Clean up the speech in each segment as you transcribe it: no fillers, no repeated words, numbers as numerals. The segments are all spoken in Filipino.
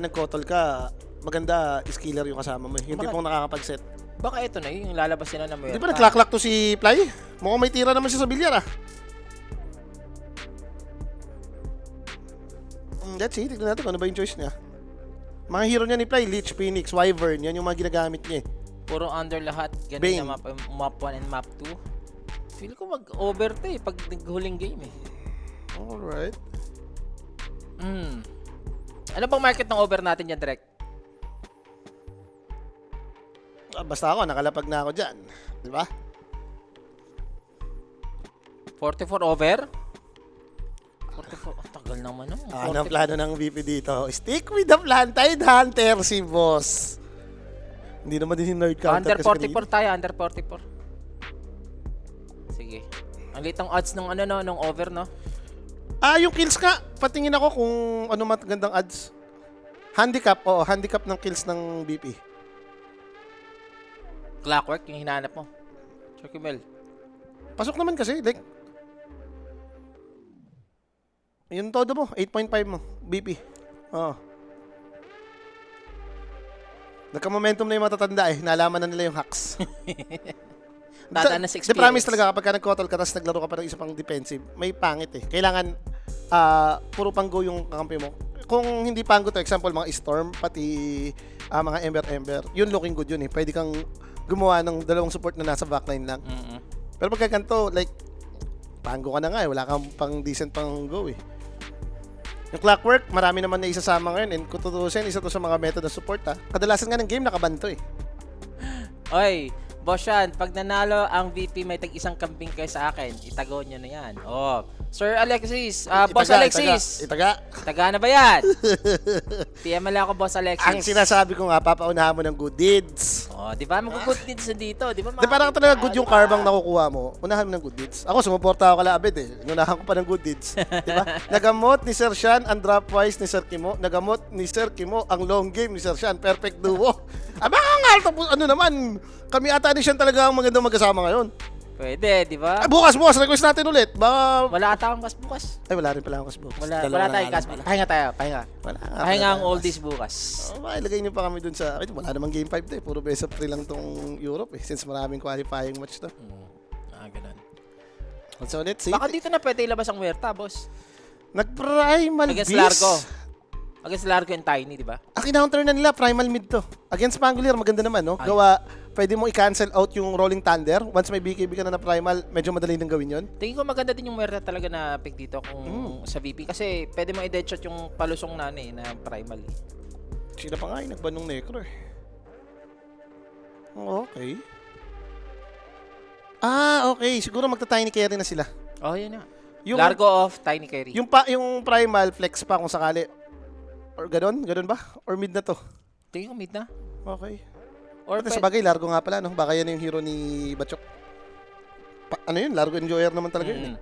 nagkotol ka, maganda skiller yung kasama mo. Yung Baka- tipong nakakapag-set. Baka ito na yung lalabas nila na may. Di ba nag-clock to si Fly? Mukhang may tira naman siya sa bilyar ah. Let's see, tignan natin kung ano ba yung choice niya. Mga hero niya ni Fly, Lich, Phoenix, Wyvern, yan yung mga ginagamit niya eh. Puro under lahat. Bane. Ganun na map 1 and map 2. Feel ko mag-over to eh pag naghuling game eh. Alright. Ano bang market ng over natin dyan, direct? Basta ako, nakalapag na ako dyan. Di ba? 44 over? 44, tagal naman no? Ano ang plano ng VP dito? Stick with the plan, Tide Hunter si boss. Hindi naman din yung nerd counter Under 44 tayo, under 44. Sige. Ang litang odds ng ano no, ng over no? Yung kills nga. Patingin ako kung ano magandang odds. Handicap, handicap ng kills ng BP. Clockwork yung hinahanap mo. Sir Kimel. Pasok naman kasi, like, yun todo mo, 8.5 mo, BP. Oo. Nagka-momentum na yung matatanda eh, nalaman na nila yung hacks. Tata na 6 The promise talaga kapag ka nag-cottle ka tapos naglaro ka pa ng isa pang defensive, may pangit eh. Kailangan puro pang-go yung kakampi mo. Kung hindi pang-go to, example mga Storm, pati mga Ember, yun looking good yun eh. Pwede kang gumawa ng dalawang support na nasa backline lang. Pero pagka ganito, like, pang-go ka na nga eh. Wala kang pang decent pang-go eh. Yung Clockwork, marami naman na isasama ngayon. And kung tutusin, isa to sa mga method na support ha. Kadalasan nga ng game, nakabanto eh. Oy, boss yan, pag nanalo ang VP may tag-isang kambing kayo sa akin, itago nyo na yan. Oh, Sir Alexis, Boss Alexis. Itaga. Taga na ba yan? PM lang ako, Boss Alexis. Ang sinasabi ko nga, papaunahan mo ng good deeds. Oh, di ba? Mag-good deeds na dito. Di ba? Di parang talaga good yung carbang nakukuha mo. Unahan mo ng good deeds. Ako, sumuporta ako kala Abed eh. Inunahan ko pa ng good deeds. Di ba? Nagamot ni Sir Sean ang drop wise ni Sir Kimo. Nagamot ni Sir Kimo ang long game ni Sir Sean. Perfect duo. Aba nga, ano naman. Kami ata ni Sean talaga ang magandang magkasama ngayon. Pwede, di ba? Bukas, request natin ulit. Baka... Wala ata akong kas bukas. Ay, wala rin pala akong kas bukas. Wala tayong kas. Pahinga tayo, pahinga. Wala nga. Pahinga ang oldies bukas. Ilagay niyo pa kami dun sa... Ay, wala namang game 5 to eh. Puro best of 3 lang tong Europe eh. Since maraming qualifying match to. Ganun. So, let's see. Baka dito na pwede ilabas ang Huerta, boss. Nag-primal Against beast. Largo. Against Largo and Tiny, di ba? Ang kinounter na nila, primal mid to. Against Pangolier, maganda naman, no? Gawa, pwede mo i-cancel out yung Rolling Thunder. Once may BKB ka na primal, medyo madali nang gawin yun. Tingin ko maganda din yung Huerta talaga na pick dito kung sa VP. Kasi pwede mo i-deadshot yung palusong na na primal. Sila pa nga yung nagban ng Necro eh. Okay. Okay. Siguro magta-tiny carry na sila. Oh, yun na. Yung, Largo off, Tiny carry. yung primal flex pa kung sakali. Or ganun? Ganun ba? Or mid na to? Tingin ko mid na. Okay. Or Sa bagay, Largo nga pala, no? Baka yan yung hero ni Bachok. Ano yun? Largo Enjoyer naman talaga yun eh.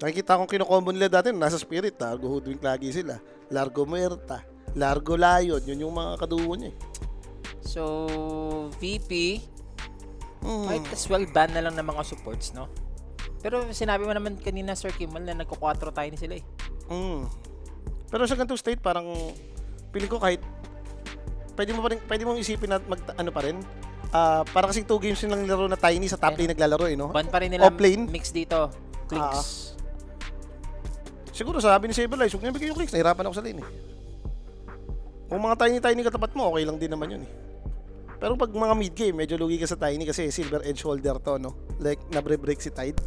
Nakikita kong kinukombo nila dati, nasa Spirit, Largo Hoodwink lagi sila. Largo Muerta, Largo Lion, yun yung mga kaduo niya eh. So, VP, might as well ban na lang ng mga supports, no? Pero sinabi mo naman kanina, Sir Kimal, na nagko-4 tayo ni sila eh. Pero sa ganitong state, parang feeling ko kahit pwede mo isipin na ano pa rin. Para kasi 2 games yung laro na Tiny sa top lane naglalaro eh, no? Ban pa rin nila Offlane? mix dito. Clicks. Siguro sabi ni Saberlight, huwag niya bigay yung clicks, nahirapan ako sa lane eh. Kung mga Tiny katapat mo, okay lang din naman yun eh. Pero pag mga mid game, medyo lugi ka sa Tiny kasi silver edge holder to, no? Like, nabre-break si Tide.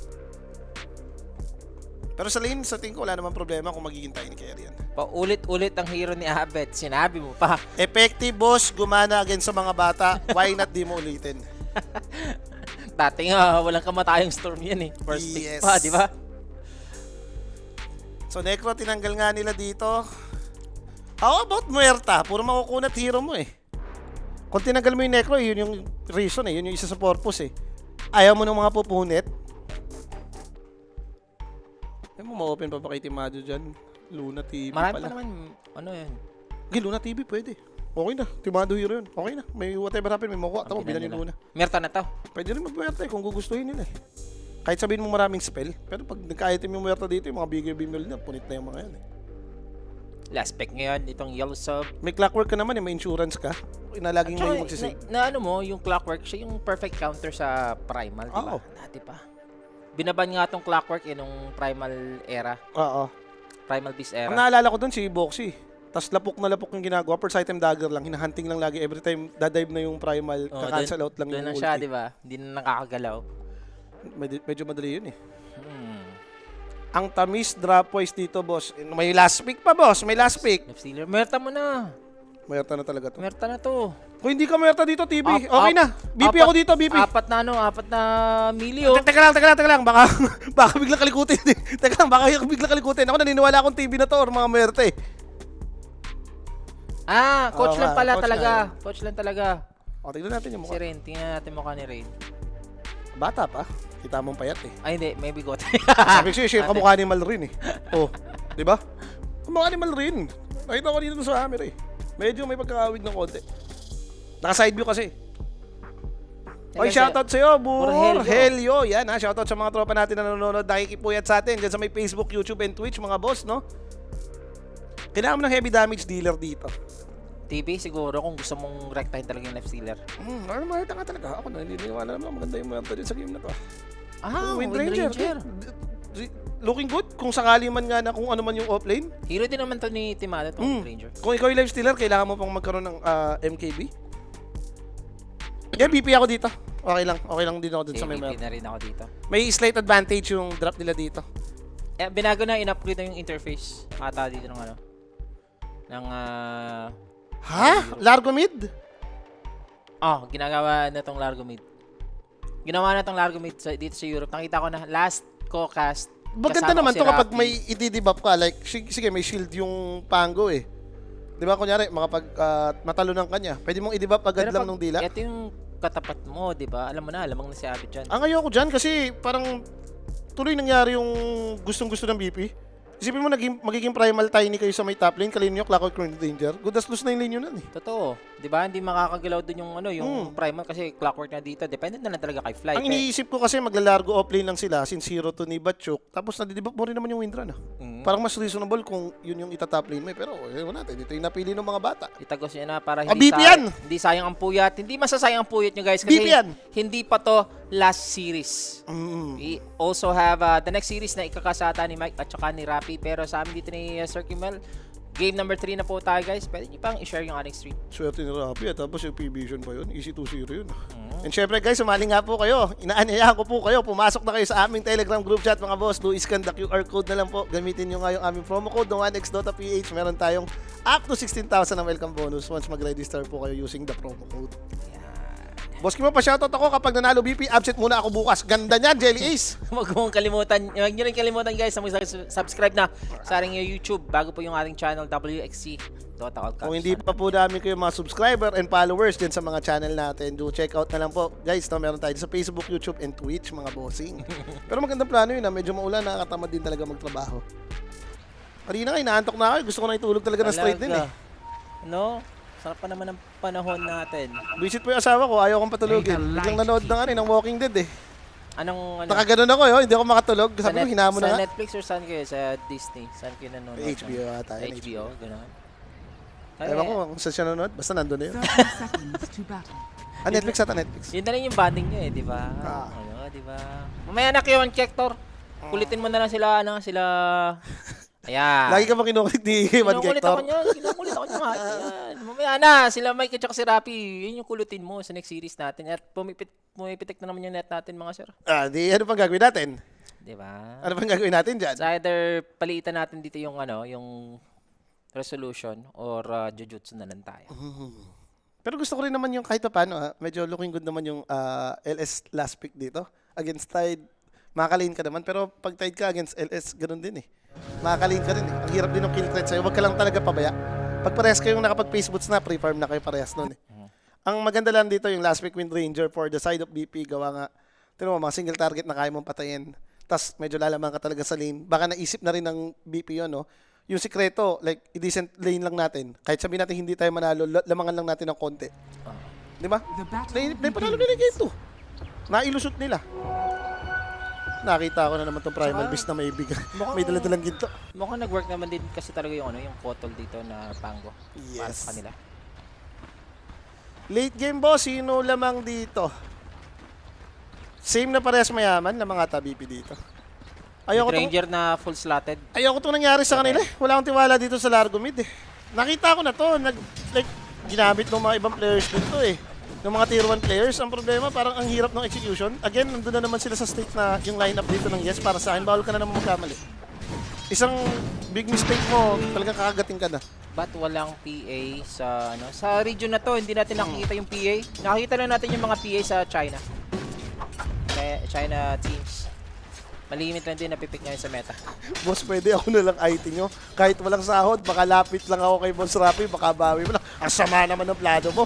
Pero sa lane, sa tingin ko, wala naman problema kung magiging Tiny carry yan. Paulit-ulit ang hero ni Abet. Sinabi mo pa. Effective boss, gumana against sa mga bata. Why not di mo ulitin? Dati nga, walang kamatayang storm yan eh. First pick pa, di ba? So, Necro, tinanggal nga nila dito. How about Muerta? Puro makukunat hero mo eh. Kung tinanggal mo yung Necro, yun yung reason eh. Yun yung isa sa purpose eh. Ayaw mo ng mga pupunit. Ayaw mo ma-open pa ba kay Timado dyan? Luna TV Marami pala. pa naman, ano yan? Okay, Luna TV pwede. Okay na. Timado hero yun. Okay na. May whatever happen, may makuha. Tama, bilan yung Luna. Merta na to. Pwede rin mag-Muerta eh kung gugustuhin nila eh. Kahit sabihin mo maraming spell. Pero pag nagka-item yung Muerta dito, yung mga bigger bimil na, punit na yung mga yan eh. Last pick ngayon, itong yellow sub. May clockwork ka naman, may insurance ka. Laging Tsaka, may magsisave. na ano mo, yung clockwork, siya yung perfect counter sa primal, di ba? Oo. Dati pa. Binaban nga tong clockwork nung primal era. Oo. Primal beast Ang era. naalala ko doon si Boxy. Tapos lapok na lapok yung ginagawa. First item dagger lang. Hinahunting lang lagi. Every time dadive na yung primal, kakancel out lang doon yung na ulti. siya, di ba? Hindi na nakakagalaw. Medyo madali yun eh. Hmm. Ang tamis drop-wise dito, boss. May last pick pa, boss. May last pick. Left stealer. Merta mo na. Mayroon na talaga to. Merta na to. Kung hindi ka mayroon dito, TV. Up, Okay up, na. BP ako dito, BP. Apat na milyo. Teka lang. Baka bigla kalikutin eh. Teka lang, baka bigla kalikutin. Ako naniniwala akong TV na to or mga merte. Coach Oo lang nga, pala coach talaga. nga Coach lang talaga. O, tignan natin yung Si mukha. Rain. Tingnan natin mukha ni Rain. Bata pa. Kita mong payat eh. Ay, hindi. May bigot. Sabi ko siya, kamukha ni Malrin eh. Oh, di ba? Kamukha ni Malrin. Nakita ko dito sa camera eh. Medyo may pagkakawig ng konti. Naka-side view kasi. Oy, shoutout sa'yo, Bur Helio. Yan ha, shoutout sa mga tropa natin na nanonood. Nakikipuyat sa atin dyan sa may Facebook, YouTube, and Twitch, mga boss, no? Kailangan mo ng heavy damage dealer dito. TV siguro kung gusto mong rektahin talaga yung left stealer. Normal nga talaga. Ako na, hindi niniwala naman maganda yung mga din sa game na to. Wind Ranger. Looking good. Kung sakali man nga na kung ano man yung offlane. Hero din naman to ni Timada, to Wind Ranger. Kung ikaw yung life stealer, kailangan mo pang magkaroon ng MKB. Yeah, BP ako dito. Okay lang din ako dun sa may MVP na rin ako dito. May slight advantage yung drop nila dito. Binago na, in-upgrade na yung interface. Ata dito ng ano. Ng Ha? Largo mid? ginagawa na tong Largo Mid. Ginawa na tong Largo Mid dito sa Europe. Nakita ko na last ko cast. Maganda kasama naman ko si to kapag Rapi. may i-debuff ka. Like, sige, may shield yung Pango eh. Di ba, kunyari, makapag matalunan ka niya, pwede mong i-debuff agad Pero lang pag nung dila. ito yung katapat mo, di ba? Alam mo na, alamang na si Abid dyan. Ang ayoko dyan kasi parang tuloy nangyari yung gustong-gusto ng BP. Isipin mo, magiging primal tiny kayo sa may top lane, kalino nyo, Clockwork Wind Ranger. Good as lose na yung lane yun nun eh. Totoo. Di ba? Hindi makakagalaw dun yung yung primal kasi clockwork na dito. Dependent na lang talaga kay Fly. Ang iniisip ko kasi maglalargo offlane lang sila since 0 to ni Batchuk. Tapos nadidebuff mo rin naman yung Windrun ah. Parang mas reasonable kung yun yung itatop lane mo eh. Pero ewan natin, dito yung napili ng mga bata. Itagos niya na para BP yan! hindi sayang ang puyat. Hindi masasayang ang puyat nyo guys kasi BP yan! hindi pa to last series. We also have the next series na ikakasata ni Mike at saka ni Rapi. Pero sa amin dito ni Sir Kimmel, game number 3 na po tayo guys. Pwede nyo pang i-share yung ating stream. Swerte ni Rapi at tapos yung P-Vision pa yun. Easy 2-0 yun. And syempre guys, sumali nga po kayo. Inaanyayahan ko po kayo. Pumasok na kayo sa aming Telegram group chat mga boss. Scan the QR code na lang po. Gamitin nyo nga yung aming promo code ng 1x.ph. Meron tayong up to 16,000 na welcome bonus once mag-register po kayo using the promo code. Boss Kimo, pa-shoutout ako kapag nanalo BP, absent muna ako bukas. Ganda niyan, Jelly Ace. Huwag nyo rin kalimutan guys na mag-subscribe na sa ating YouTube bago po yung ating channel WXC Dota All Cups. Kung hindi pa po namin kayo mga subscriber and followers dyan sa mga channel natin, do check out na lang po. Guys, no, meron tayo sa Facebook, YouTube, and Twitch, mga bossing. Pero magandang plano yun, medyo maulan, nakakatamad din talaga magtrabaho. Kanina nga, inaantok na ako. Gusto ko na itulog talaga na straight din eh. No? Sarap pa naman ang panahon natin. Visit po yung asawa ko, ayaw kong patulogin. Biglang nanood na nga rin ng Walking Dead eh. Anong Nakaganon ako yun, hindi ako makatulog. Sabi ko, hinamon na sa nga. Netflix or saan kayo? Sa Disney? Saan kayo nanonood? HBO ata. HBO, gano'n. Ewan ko kung saan siya nanood, basta nandun na yun. 30 seconds to battle. Netflix ata, Netflix. Yun na rin yung banding nyo eh, di ba? Di ba? Mamaya na kayo, Hector. Kulitin mo na lang sila, Ayan. Lagi ka ba kinukulit ni Juan Hector? Kinukulit ako niya. Ayan. Mamaya na, sila Mike at saka si Rapi. Yun yung kulutin mo sa next series natin. At pumipitik na naman yung net natin, mga sir. Ano pang gagawin natin? Di ba? Ano pang gagawin natin dyan? So either palitan natin dito yung yung resolution or jujutsu na lang tayo. Pero gusto ko rin naman yung kahit pa paano, medyo looking good naman yung LS last pick dito. Against Tide, makakalin ka naman. Pero pag Tide ka against LS, ganun din eh. Makakalin ka rin eh. Ang hirap din ng kill threat sa'yo. Huwag ka lang talaga pabaya. Pag parehas kayong nakapag-face boots na, pre-farm na kayo parehas nun eh. Ang maganda lang dito yung last pick Wind Ranger for the side of BP. Gawa nga, tino mo, mga single target na kaya mong patayin. Tapos medyo lalaman ka talaga sa lane. Baka naisip na rin ng BP yun, no? Yung sikreto, like, i-decent lane lang natin. Kahit sabihin natin hindi tayo manalo, lamangan lang natin ng konti. Di ba? The battle Panalo nila yung game 2. Nailusot nila. Nakita ko na naman tong Primal Saka, Beast na may big. mukhang- May daladalang ginto. Mukhang nag-work naman din kasi talaga yung yung Kotol dito na Pango. Para Yes. sa kanila. Late game boss, sino lamang dito? Same na parehas mayaman na mga tabipi dito. Ayoko tong, Ranger na full slotted. ayoko tong nangyari sa kanila. Wala akong tiwala dito sa Largo Mid eh. Nakita ko na to, ginamit ng mga ibang players dito eh. Ng mga tier 1 players, ang problema parang ang hirap ng execution. Again, nandun na naman sila sa state na yung lineup dito ng yes para sa akin, bawal ka na naman magkamali. Isang big mistake mo, talagang kakagating ka na. Ba't walang PA sa region na to? Hindi natin nakikita yung PA. Nakikita lang natin yung mga PA sa China. China teams. Malimit lang din napipick ngayon sa meta. Boss, pwede ako na lang IT nyo. Kahit walang sahod, baka lapit lang ako kay Boss Rapi, baka bawi mo lang. Ang sama naman ng plano mo.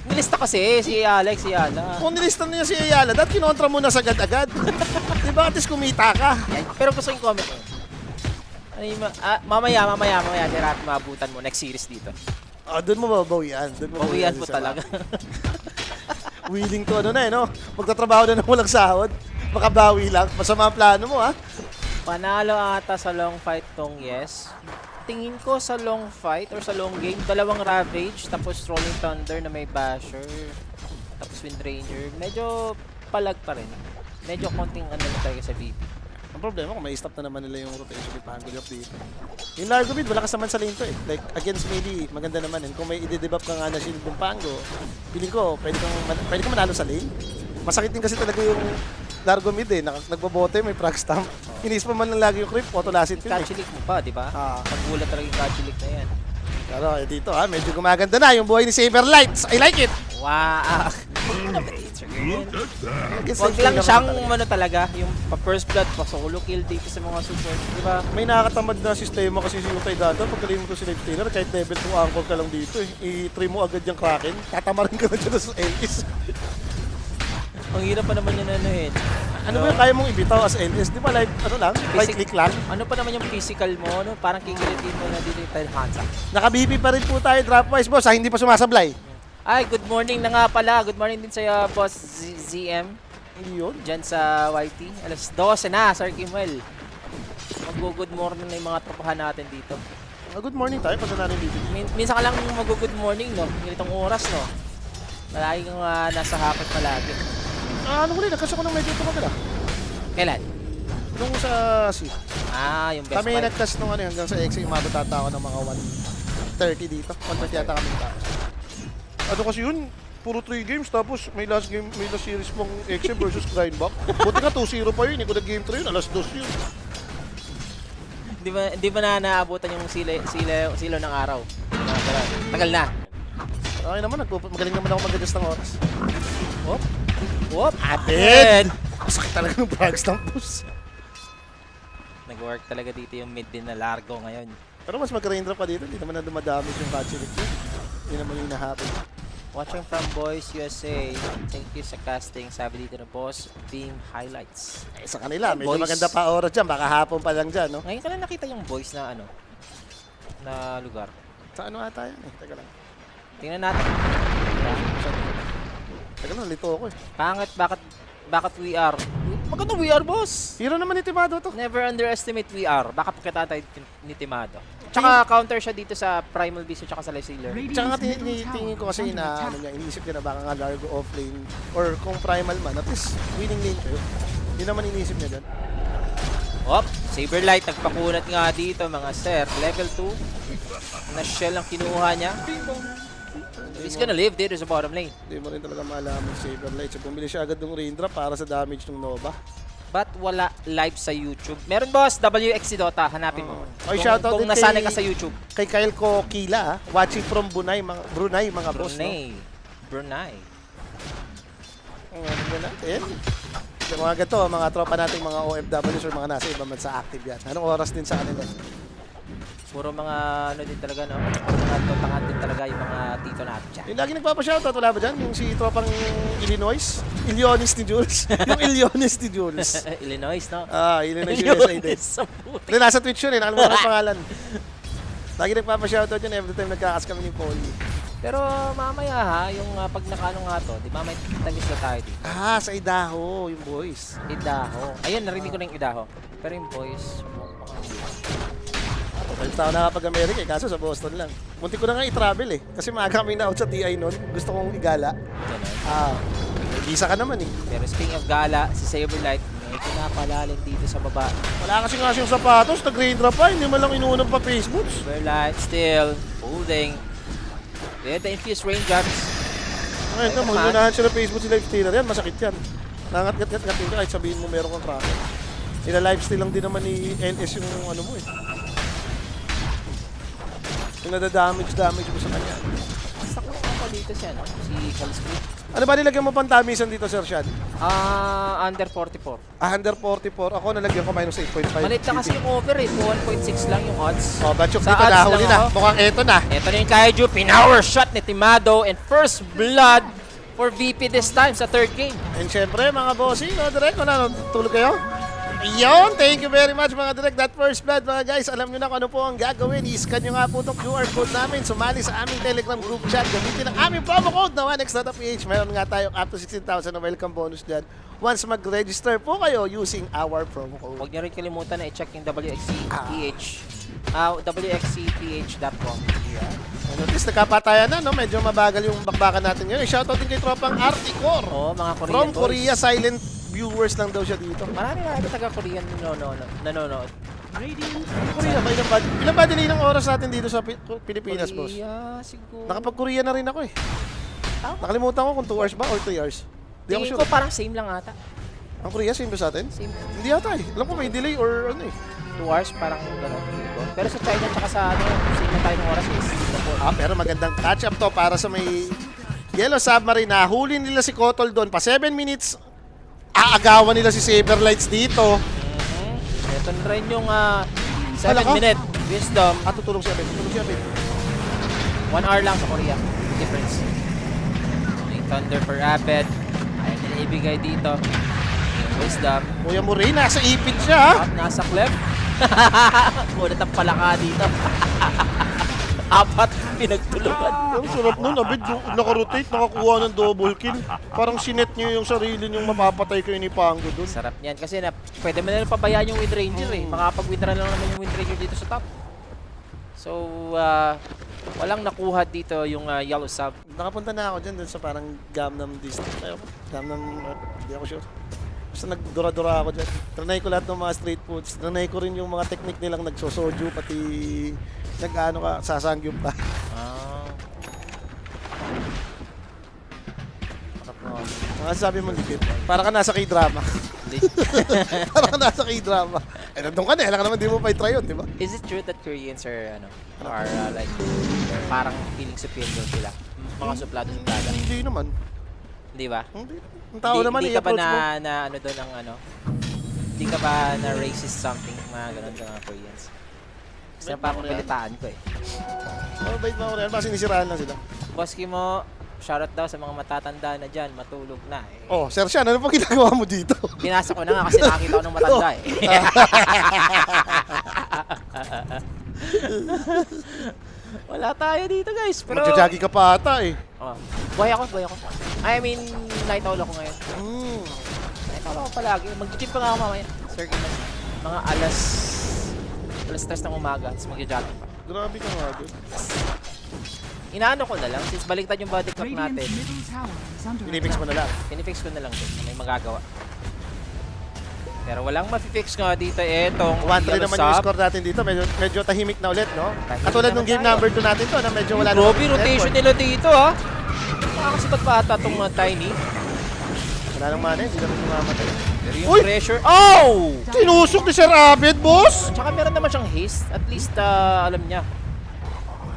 Nilista kasi si Alex, si Ala. Kung nilistan niya si Ayala, dahil kinontra mo na sagad agad. Diba at least kumita ka? Yan. Pero gusto yung comment mo. Ano yung mamaya, si Rapi maabutan mo next series dito. Doon mo mababawian. Doon mo Bawian mababawian po sa talaga. Willing to ano na eh, no? Magtatrabaho na ng walang sahod. Makabawi lang. Masama ang plano mo, ha? Panalo ata sa long fight tong yes. Tingin ko sa long fight or sa long game, dalawang Ravage, tapos Rolling Thunder na may Basher, tapos Wind Ranger. Medyo palag pa rin. Medyo konting ano lang talaga sa VP. Ang problema kung may stop na naman nila yung rotation ni Pango Job dito. Yung Largo Mid, wala kasaman sa lane to eh. Like, against melee, maganda naman. And kung may i-debuff ka nga na shield ng Pango, feeling ko, pwede kang manalo sa lane. Masakit din kasi talaga yung Largo Mid eh. Nagbobote, may frag stamp. Inis pa man lang lagi yung creep, auto-lasit yun eh. Kachilik mo pa, di ba? Paggulat talaga yung kachilik na yan. Pero dito ha, medyo gumaganda na yung buhay ni Saberlight. I like it! Wow! Against Huwag lane lang naman siyang talaga. ano talaga, yung pa-first blood, pa-solo kill dito sa mga support, di ba? May nakakatamad na sistema kasi si Utay Dada. Pagkaling mo to si Life Stealer, kahit level 2 anchor ka lang dito eh. I-try mo agad yung Kraken. Tatamarin ka na dyan sa LS. Ang hirap pa naman yun anuhin. Ano ba yung kaya mong ibitaw as LS? Di ba live, ano lang? Right Basic- click lang? Ano pa naman yung physical mo, no? Parang kikilitin mo na dito yung Tile Hansa. Naka-BP pa rin po tayo dropwise boss ha, hindi pa sumasablay. Ay, good morning na nga pala. Good morning din sa boss ZM. Hindi yun. Dyan sa YT. Alas 12 na, Sir Kimuel. Mag-good morning na yung mga tropahan natin dito. Good morning tayo pag natin BP. Minsan ka lang mag-good morning, no? Ganitong oras, no? Palagi kang nasa hakot palagi. Ano ko rin, nagkasya ko ng medyo ito kabila. Kailan? Nung sa C. Yung best Kami fight. nagkas nung ano hanggang sa XA, umabot ata ako ng mga 130 dito. 130 yata kami tao. Ano kasi yun, puro 3 games tapos may last series pang XA versus Grindback. Buti nga 2-0 pa yun, hindi ko nag-game 3 yun, alas 2 yun. Di ba na naabutan yung silo ng araw? Tagal na. Okay naman, magaling naman ako mag-adjust ng oras. Whoop. Whoop. Atin! Masakit talaga ng frag stamp boss. Nag-work talaga dito yung mid din na Largo ngayon. Pero mas mag-raindrop pa dito, hindi naman na dumadamage yung Kachilik yun. Hindi naman yung nahappy. Watching from Boys USA. Thank you sa casting. Sabi dito na boss, team highlights. Eh, sa kanila, medyo Boys. maganda pa oras dyan, baka hapon pa lang dyan, no? Ngayon ka lang nakita yung boys na na lugar. Sa ano ata yan eh, teka lang. Tingnan natin. Teka lang, lito ako eh. Pangit, bakit we are? Maganda we are, boss! Hero naman ni Timado to. Never underestimate we are. Baka pagkatatay ni Timado. Tsaka counter siya dito sa Primal Beast at saka sa Lysander. Tsaka nga tingin ko kasi na ano niya, iniisip niya na baka nga Largo offlane or kung primal man, at least winning lane kayo. Yun naman iniisip niya dyan. Op, Saberlight nagpakunat nga dito mga sir. Level 2. Na shell ang kinuha niya. He's gonna live dito sa bottom lane. Hindi mo rin talaga malaman si Saberlight. So bumili siya agad ng raindrop para sa damage ng Nova. But wala live sa YouTube. Meron boss, WXC Dota. Hanapin mo. Oy, shoutout Kung din nasanay kay- ka sa YouTube. Kay Kyle Kokila, watching from Brunei mga boss. No? Brunei. Ano ba natin? Yung mga ganito, mga tropa nating mga OFWs or mga nasa ibang bansa active yan. Anong oras din sa kanila? Puro mga din talaga, no? Mga totangan din talaga yung mga tito natin dyan. Yung lagi nagpapashoutout, wala ba dyan? Yung si tropang Illinois ni Jules. Yung Illinois ni Jules. Illinois, no? Illinois USA din. Sa puti. Hindi, nasa Twitch yun eh. Nakalimutan ko ang pangalan. Lagi nagpapashoutout yun every time nagkakas kami ni Polly. Pero mamaya ha, yung pag nakaano nga to, di ba may tamis na tayo dito. Sa Idaho, yung boys. Idaho. Ayun, narinig ko na yung Idaho. Pero yung boys, Balik ako nakapag-America kaso sa Boston lang. Munti ko na nga i-travel kasi maaga kami na-out sa TI noon. Gusto kong igala. ganun. Visa ka naman Pero speaking of gala, si Saberlight, medyo napalalim dito sa baba. Wala kasi nga siyang sapatos, nag-rain drop pa, hindi man lang inuunong pa Facebook. Saberlight still holding. With the infused raindrops. Ngayon ka, naman. magugunahan siya ng Facebook si live stealer yan, masakit yan. Nangat-ngat-ngat-ngatin ka kahit sabihin mo meron kang cracker. Ila-lifesteal lang din naman ni NS yung ano mo Yung nadadamage mo sa kanya. Basta ko ako dito siya, no? Si Calscript. Ano ba nilagyan mo pang tamisan dito, Sir Shad? Under 44. Under 44. Ako nalagyan ko minus 8.5. Malit na kasi yung over 1.6 lang yung odds. Batchok Sa dito odds nahuli lang na. ako. Mukhang eto na. Ito na yung Kaiju, pinower shot ni Timado and first blood for VP this time sa third game. And syempre, mga bossing, direct, tulog kayo? Ayun, thank you very much mga direct. That first blood mga guys, alam nyo na kung ano po ang gagawin. I-scan nyo nga po itong QR code namin. Sumali sa aming Telegram group chat. Gamitin ang aming promo code na 1x.ph. Mayroon nga tayong up to 16,000 na welcome bonus dyan. Once mag-register po kayo using our promo code. Huwag nyo rin kalimutan na i-check yung WXCPH. WXCPH.com. At least nagkapatayan na, no? Medyo mabagal yung bakbakan natin ngayon. Shoutout din kay tropang Articor. Oo, mga Korean From boys. Korea, silent viewers lang daw siya dito. Marami taga-Korean nanonood. Korea ba? Ilan ba delay ng oras natin dito sa Pilipinas, boss? Korea, siguro. Nakapag-Korea na rin ako Nakalimutan ko kung 2 hours ba or 3 hours. Di ako Tingin sure. ko parang same lang ata. Ang Korea, same ba sa atin? Same. Hindi ata Alam ko may delay or ano 2 hours, parang gano'n. Pero sa China tsaka sa same na tayo ng oras is Pero magandang catch up to para sa may Yellow Submarine. Huli nila si Kotol doon. Pa 7 minutes, aagawan nila si Saberlights dito. Ito na rin yung Hala ka? 7-minute wisdom. Tutulong siya, Ben. Tutulong siya, Ben. 1 hour lang sa Korea. Difference. Yung Thunder for Rapid. Ayaw nila ibigay dito. Yung wisdom. Kuya Murray, nasa ipit siya. Nasa cliff. Kunat ang palaka dito. 4 pinagtulungan. Ang sarap nun, Abid. Nakarotate, nakakuha ng double kill. Parang sinet niyo yung sarili niyong mapapatay kayo ni Pango doon. Sarap niyan kasi pwede mo na pabayaan yung Wind Ranger Makakapag-win run lang naman yung Wind Ranger dito sa top. So, walang nakuha dito yung Yellow Sub. Nakapunta na ako dyan sa parang Gamnam District. Gamnam, hindi ako sure. Basta nagdura-dura ako dyan. Trinay ko lahat ng mga street foods. Trinay ko rin yung mga technique nilang nagsosoju, pati sasangyup pa. Mga sabi mo, Ligit, para ka nasa K-drama. Para ka nasa K-drama. Nandun ka na, alam ka naman di mo pa i-try yun, di ba? Is it true that Koreans are like parang feeling superior sila? Mga suplado-suplada. Hindi naman. Di ba? Hindi. Ang tao naman, Hindi ka ba i-approach mo. na ano doon ang ano? Hindi ka ba na racist something? Mga ganun sa mga Koreans. Kasi parang pilitaan ko Oh, bait mo ako rin. Basta sinisiraan lang sila. Boski mo, shoutout daw sa mga matatanda na dyan, matulog na Oh, Sir Sean, ano pa ginagawa mo dito? Binasa ko na nga kasi nakakita ko ng matanda Wala tayo dito guys, pero... Magja-joggy ka pa ata Buhay ako. I mean, night owl ako ngayon. Mm. Night owl ako palagi. Mag-gym pa nga ako mamaya. Circuit na. Mga alas 3 ng umaga, tapos mag-jogging pa. Grabe ka nga doon. Inaano ko na lang, since baliktad yung body clock natin, Pinipix mo na lang. pinifix ko na lang din na may magagawa. Pero walang mafi-fix nga dito etong 1-3 Yellow naman yung Sub. score natin dito. Medyo tahimik na ulit, no? Tahimik Katulad naman nung game tayo. number 2 natin to, na medyo wala Grabe, rotation nila dito Nakakasipat pa ata itong Tiny. Wala nang mana, hindi naman mamatay. Pero yung Uy! pressure, oh! Tinusok ni Sir Abed, boss! Tsaka meron naman siyang haste, at least alam niya.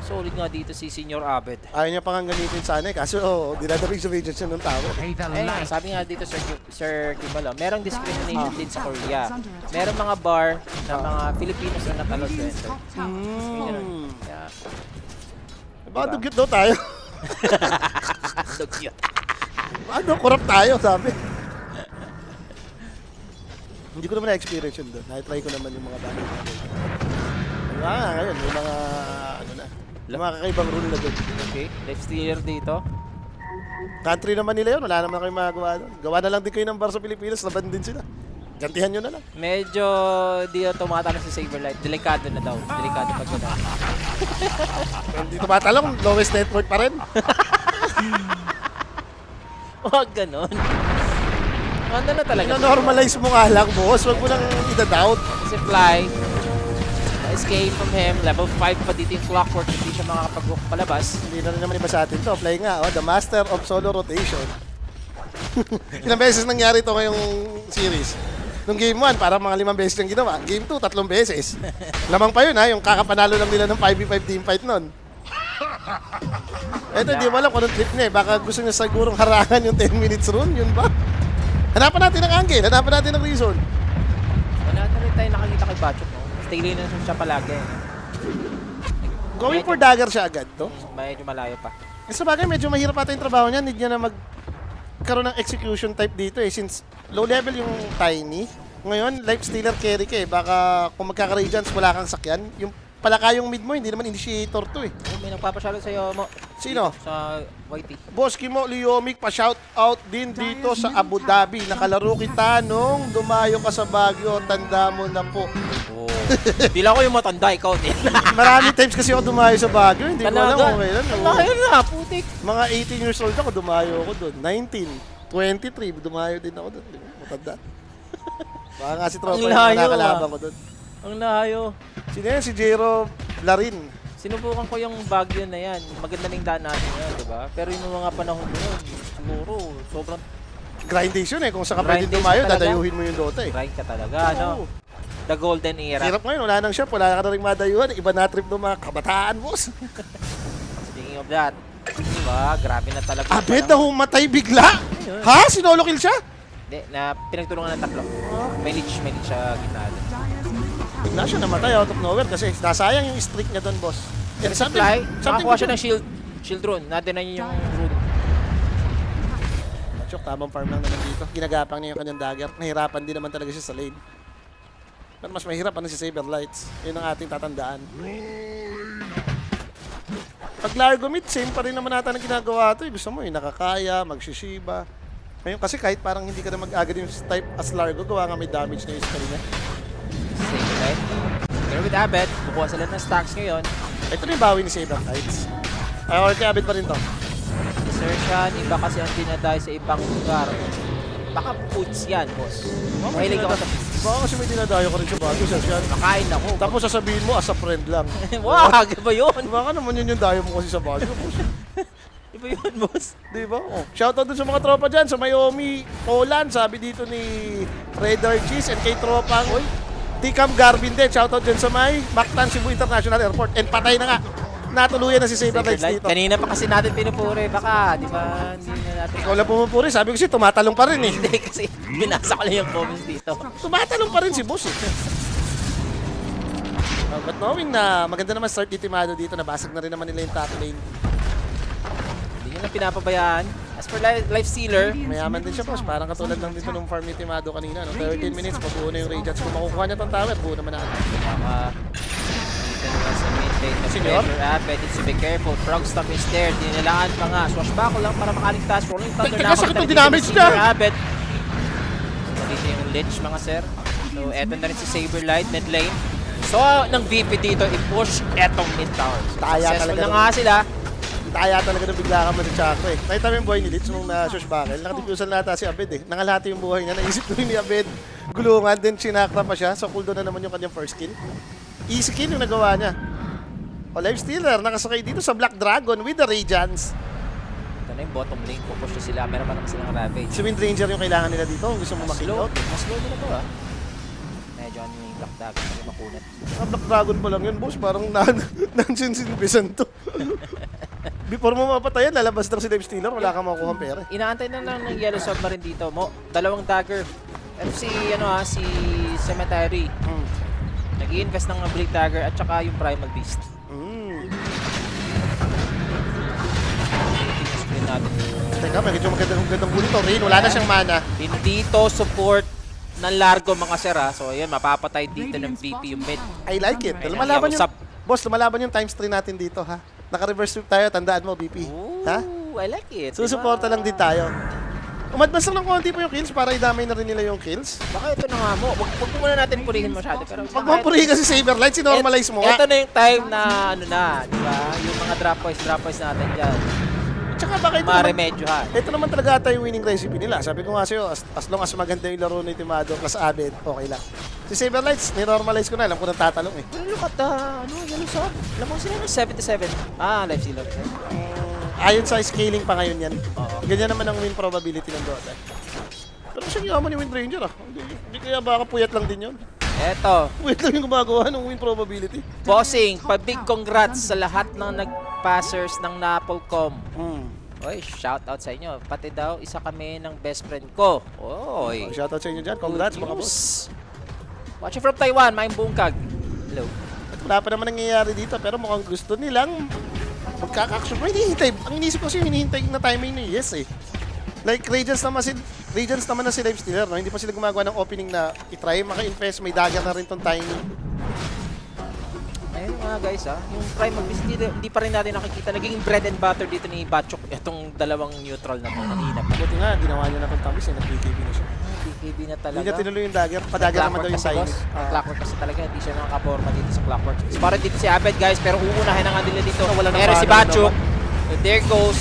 Solid nga dito si Senior Abed. Ayaw niya pang gamitin sana kaso dinadaring sa region siya ng tao. Sabi nga dito Sir Kimalo, merong discrimination din sa Korea. Merong mga bar na mga Filipinos na not allowed to enter. Kaya, Baka dugyot daw tayo. dugyot. Corrupt tayo, sabi. Hindi ko naman na-experience yun doon. Na-try ko naman yung mga bagay. Ngayon, may mga, Mga kakaibang rule na doon. Okay, Life Stealer dito. Country naman nila yun. Wala naman kayo magagawa doon. Gawa na lang din kayo ng bar sa Pilipinas. Laban din sila. Gantihan nyo na lang. Medyo di tumatanong si Saberlight. Delikado na daw. Delikado pag gano'n. Hindi tumatalong. Lowest net worth pa rin. Huwag gano'n. Ano na talaga? Ino-normalize mo nga lang, boss. Huwag mo nang ida-doubt. Si Fly. Escape from him. Level 5 pa dito yung Clockwork. Hindi siya makakapag-walk palabas. Hindi na rin naman iba sa atin to. Play nga, oh, the master of solo rotation. Ilang beses nangyari ito ngayong series? Nung game 1, parang mga 5 beses yung ginawa. Game 2, 3 beses. Lamang pa yun ha, yung kakapanalo lang nila ng 5v5 team fight nun. Eto, di mo alam kung anong trip niya eh. Baka gusto niya sigurong harangan yung 10 minutes run, yun ba? Hanapan natin ng angle, hanapan natin ng reason. Wala na rin tayo nakakita kay Bachok. No? Stay lane na siya palagi. Going for dagger siya agad to. Medyo malayo pa. Eh, sa bagay, medyo mahirap ata yung trabaho niya. Need niya na magkaroon ng execution type dito eh. Since low level yung Tiny. Ngayon, life stealer carry ka eh. Baka kung magkaka-radiance, wala kang sakyan. Yung palakayong mid mo, hindi naman initiator to eh. Oh, may nagpapasyalo sa'yo mo. Sino? Sa YT. Boss Kimo Leomic, pa-shout out din dito sa Abu Dhabi. Nakalaro kita nung dumayo ka sa Baguio. Tanda mo na po. Oh. Bila ko yung matanda, ikaw din. Marami times kasi ako dumayo sa Baguio. Hindi ko alam kung kailan. Talaga na, putik. Mga 18 years old ako, dumayo ako doon. 19, 23, dumayo din ako doon. Matanda. Baka nga si Tropa Ang yung layo, nakakalaban ko doon. Ang layo. Sino yan? Si Jero Larin. Sinubukan ko yung Baguio na yan. Maganda na yung daan natin yan, di ba? Pero yung mga panahon mo yun, siguro, sobrang Grindation eh. Kung saan ka pwede Grindation dumayo, talaga. dadayuhin mo yung Dota eh. grind ka talaga, no? The golden era. Hirap ngayon, wala nang shop, wala ka na rin madayuhan. Iba na trip ng mga kabataan, boss. Speaking of that, di ba? Grabe na talaga. yung Abed na panahon. humatay bigla. Ha? Sinolo kill siya? Hindi, na pinagtulungan ng tatlo. May leech sa gitna. Bigla siya namatay out of nowhere kasi nasayang yung streak niya doon, boss. Pero sa Fly, nakakuha siya ng shield rune. Natin na yung rune. Chok, tamang farm lang naman dito. Ginagapang niya yung kanyang dagger. Nahirapan din naman talaga siya sa lane. Pero mas mahirap ano si Saberlights. Yun ang ating tatandaan. Pag Largo mid, same pa rin naman natin ang ginagawa ito. Gusto mo nakakaya, magsishiba. Ngayon kasi kahit parang hindi ka na mag-agad yung type as Largo, gawa nga may damage na yung spell niya. Same right? Pero with Abed, bukuha sila ng stacks ngayon. Ito na yung bawi ni Saberlights. Ay, or kay Abed pa rin to. Desertion, iba kasi ang dinaday sa ibang lugar. Baka puts yan, boss. Mahilig ako sa puts. Baka kasi may dinadayo ko rin sa bago, sir. Makain ako. Tapos sasabihin mo as a friend lang. Wag, iba yun. Baka naman yun yung dayo mo kasi sa bago. Iba yun, boss. Di ba? Oh. Shoutout dun sa mga tropa dyan, sa Miami, Poland. Sabi dito ni Radar Cheese and kay tropang Tikam Garvin din. Shoutout dyan sa may Mactan Cebu International Airport. And patay na nga. Natuluyan na si Saberlights dito. Kanina pa kasi natin pinupuri. Baka, di ba? Hindi na natin. Ikaw lang pumupuri. Sabi ko kasi tumatalong pa rin eh. Hindi kasi binasa ko lang yung comments dito. Tumatalong pa rin si boss eh. But knowing na maganda naman start ni Timado dito, nabasag na rin naman nila yung top lane. Hindi nyo lang pinapabayaan. As for Life Stealer, Mayaman din siya, boss. Parang katulad lang dito nung farm ni Timado kanina. No? 13 minutes, mabuo na yung Radiance. Kung makukuha niya tong tower, buo naman natin. baka dito naman sa mid lane na Senior? pressure Abed. Needs to be careful. Frogstomp is there. Dinilaan pa nga. Swashbuckle lang para makaligtas. Rolling Thunder Teka, sakit ng damage niya. Abed. So, dito yung Lich mga sir. So, eto na rin si Saberlight, mid lane. So, ng VP dito, i-push etong mid tower. Taya Successful talaga na nga sila. Taya talaga nung bigla ka man Chaco eh. Nakita mo yung buhay ni Litz nung na-shush buckle. Nakatipusan nata si Abed eh. Nangalati yung buhay niya. Naisip ko rin ni Abed. Gulungan din, sinakra pa siya. So cooldown na naman yung kanyang first kill. Easy kill yung nagawa niya. O Life Stealer, nakasakay dito sa Black Dragon with the Radiance. Ito na yung bottom lane. Pupush na sila. Meron pa naman silang Ravage. Si Wind Ranger yung kailangan nila dito kung gusto mo Mas slow. makilot. Mas slow nila to medyo ano yung Black Dagger. Kasi makunat. Ang Black Dragon pa lang yun, boss. Parang nonsense invisan to. Before mo mapatayan, lalabas lang si Life Stealer. Wala kang makukuha pera. Inaantay na lang ng Yellow Submarine dito mo. Dalawang dagger. At si Cemetery. Nag-i-invest ng Bleak Dagger at saka yung Primal Beast. Screen natin. Teka, medyo magandang huli to. Rain, wala na siyang mana. Hindi to support ng Largo mga sir ha. So ayun, mapapatay dito ng VP yung mid. I like it. Ayun, Lumalaban yung yung, boss, lumalaban yung times 3 natin dito ha. naka-reverse sweep tayo, tandaan mo, BP. Ha? Ooh, I like it. Susuporta lang din tayo. Umadvance lang ng konti po yung kills para idamay na rin nila yung kills. Baka ito na nga mo. Wag mo muna natin purihin masyado. Pero Pag mapurihin kasi Saberlight, sinormalize mo nga. Ito na yung time na ano na, di ba? Yung mga drop points natin dyan. Tsaka baka ito naman, Maremedyohan. ito naman talaga ata yung winning recipe nila. Sabi ko nga sa'yo, as long as maganda yung laro ni Timado plus Abed, okay lang. Si Saberlights, ninormalize ko na. Alam ko nang tatalong eh. Pero look at the, yellow sub. Alam mo sila yung 77. Life stealer. Ayon sa scaling pa ngayon yan. Oo. Ganyan naman ang win probability ng Dota. Pero siya yaman yung Wind Ranger ah. Hindi kaya baka puyat lang din yun. Eto, Puyat lang yung gumagawa ng win probability. bossing, big congrats sa lahat ng nag-passers ng Napolcom. Oy, shout out sa inyo. Pati daw, isa kami ng best friend ko. Oy. Shoutout sa inyo dyan. Congrats mga boss. Watching from Taiwan, Maing Bungkag. Hello. At wala pa naman nangyayari dito pero mukhang gusto nilang magkaka-action. May hinihintay. Ang inisip ko kasi yung hinihintay na timing ni Yes eh. Like Radiance naman na si Life Stealer, no? Hindi pa sila gumagawa ng opening na itry maka-infest. May dagger na rin tong Tiny. Ayun mga guys yung Primal Beast hindi pa rin natin nakikita. Naging bread and butter dito ni Batchok itong dalawang neutral na to kanina pa. Buti nga, ginawa niya na tong tamis eh. Nag-BKB na siya. BKB na talaga. Hindi niya tinuloy yung dagger. Pa-dagger naman daw yung Tiny. Clockwork kasi talaga, hindi siya nakaporma dito sa Clockwork. Spotted dito si Abed guys, pero uunahin na nga nila dito. Wala na Pero si paano, Batchok, there goes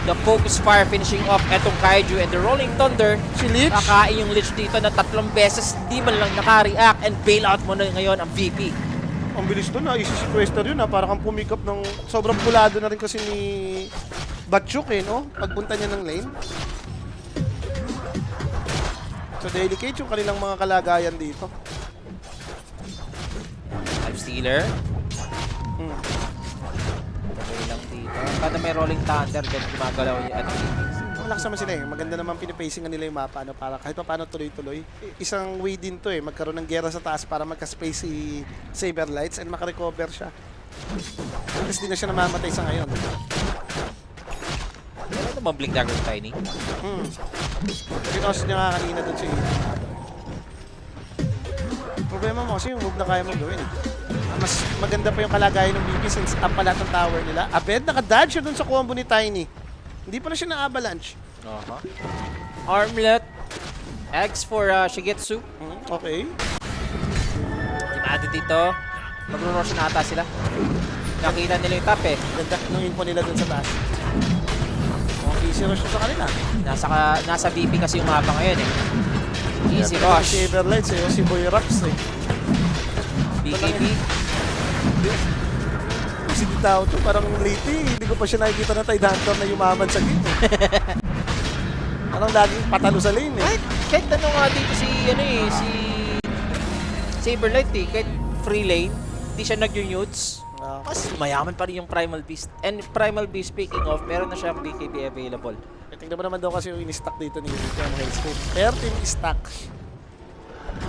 the focus fire finishing off etong Kaiju and the Rolling Thunder. Si Lich. Kakain yung Lich dito na 3 beses, di man lang naka-react and bail out mo na ngayon ang VP. Ang bilis doon na, isi-sequester yun na para kang pumikap ng sobrang pulado na rin kasi ni Batchuk eh, no? Pagpunta niya ng lane. So delicate yung kanilang mga kalagayan dito. Life Stealer. Okay lang dito. Kada may Rolling Thunder, then gumagalaw yung at Malakas naman sila eh. Maganda naman pinipacingan nila yung mapa ano, para kahit pa paano tuloy-tuloy. Isang way din to eh, magkaroon ng gera sa taas para magka-space si Saberlights and makarecover siya. Kasi di na siya namamatay sa ngayon. ano ito mga Blink Dagger Tiny? Pinos niya nga kanina dun si problema mo kasi yung move na kaya mo gawin eh. Mas maganda pa yung kalagayan ng BP since up pala ng tower nila. Abed, naka-dodge siya dun sa combo ni Tiny. Hindi pa na siya na-avalanche. Armlet. Eggs for Shigetsu. Okay. Timado dito. Magro-rush na ata sila. Nakita nila yung top eh. Ganda ng info nila dun sa taas. Mukhang easy rush sa kanila. Nasa BP kasi yung mapa ngayon eh. Easy Si rush. Everlights eh, si Boy Raps eh. BKB. Si Tao to, parang lately, hindi ko pa siya nakikita na Tide Hunter na yumaman sa gate. Parang laging patalo sa lane eh. Kahit ano nga dito si Saberlight eh. Kahit free lane, hindi siya nag-nudes. Kasi mayaman pa rin yung Primal Beast. And Primal Beast, speaking of, meron na siyang BKB available. Tingnan mo naman daw kasi yung in-stack dito ni Rico ang Hellscape. 13 stack.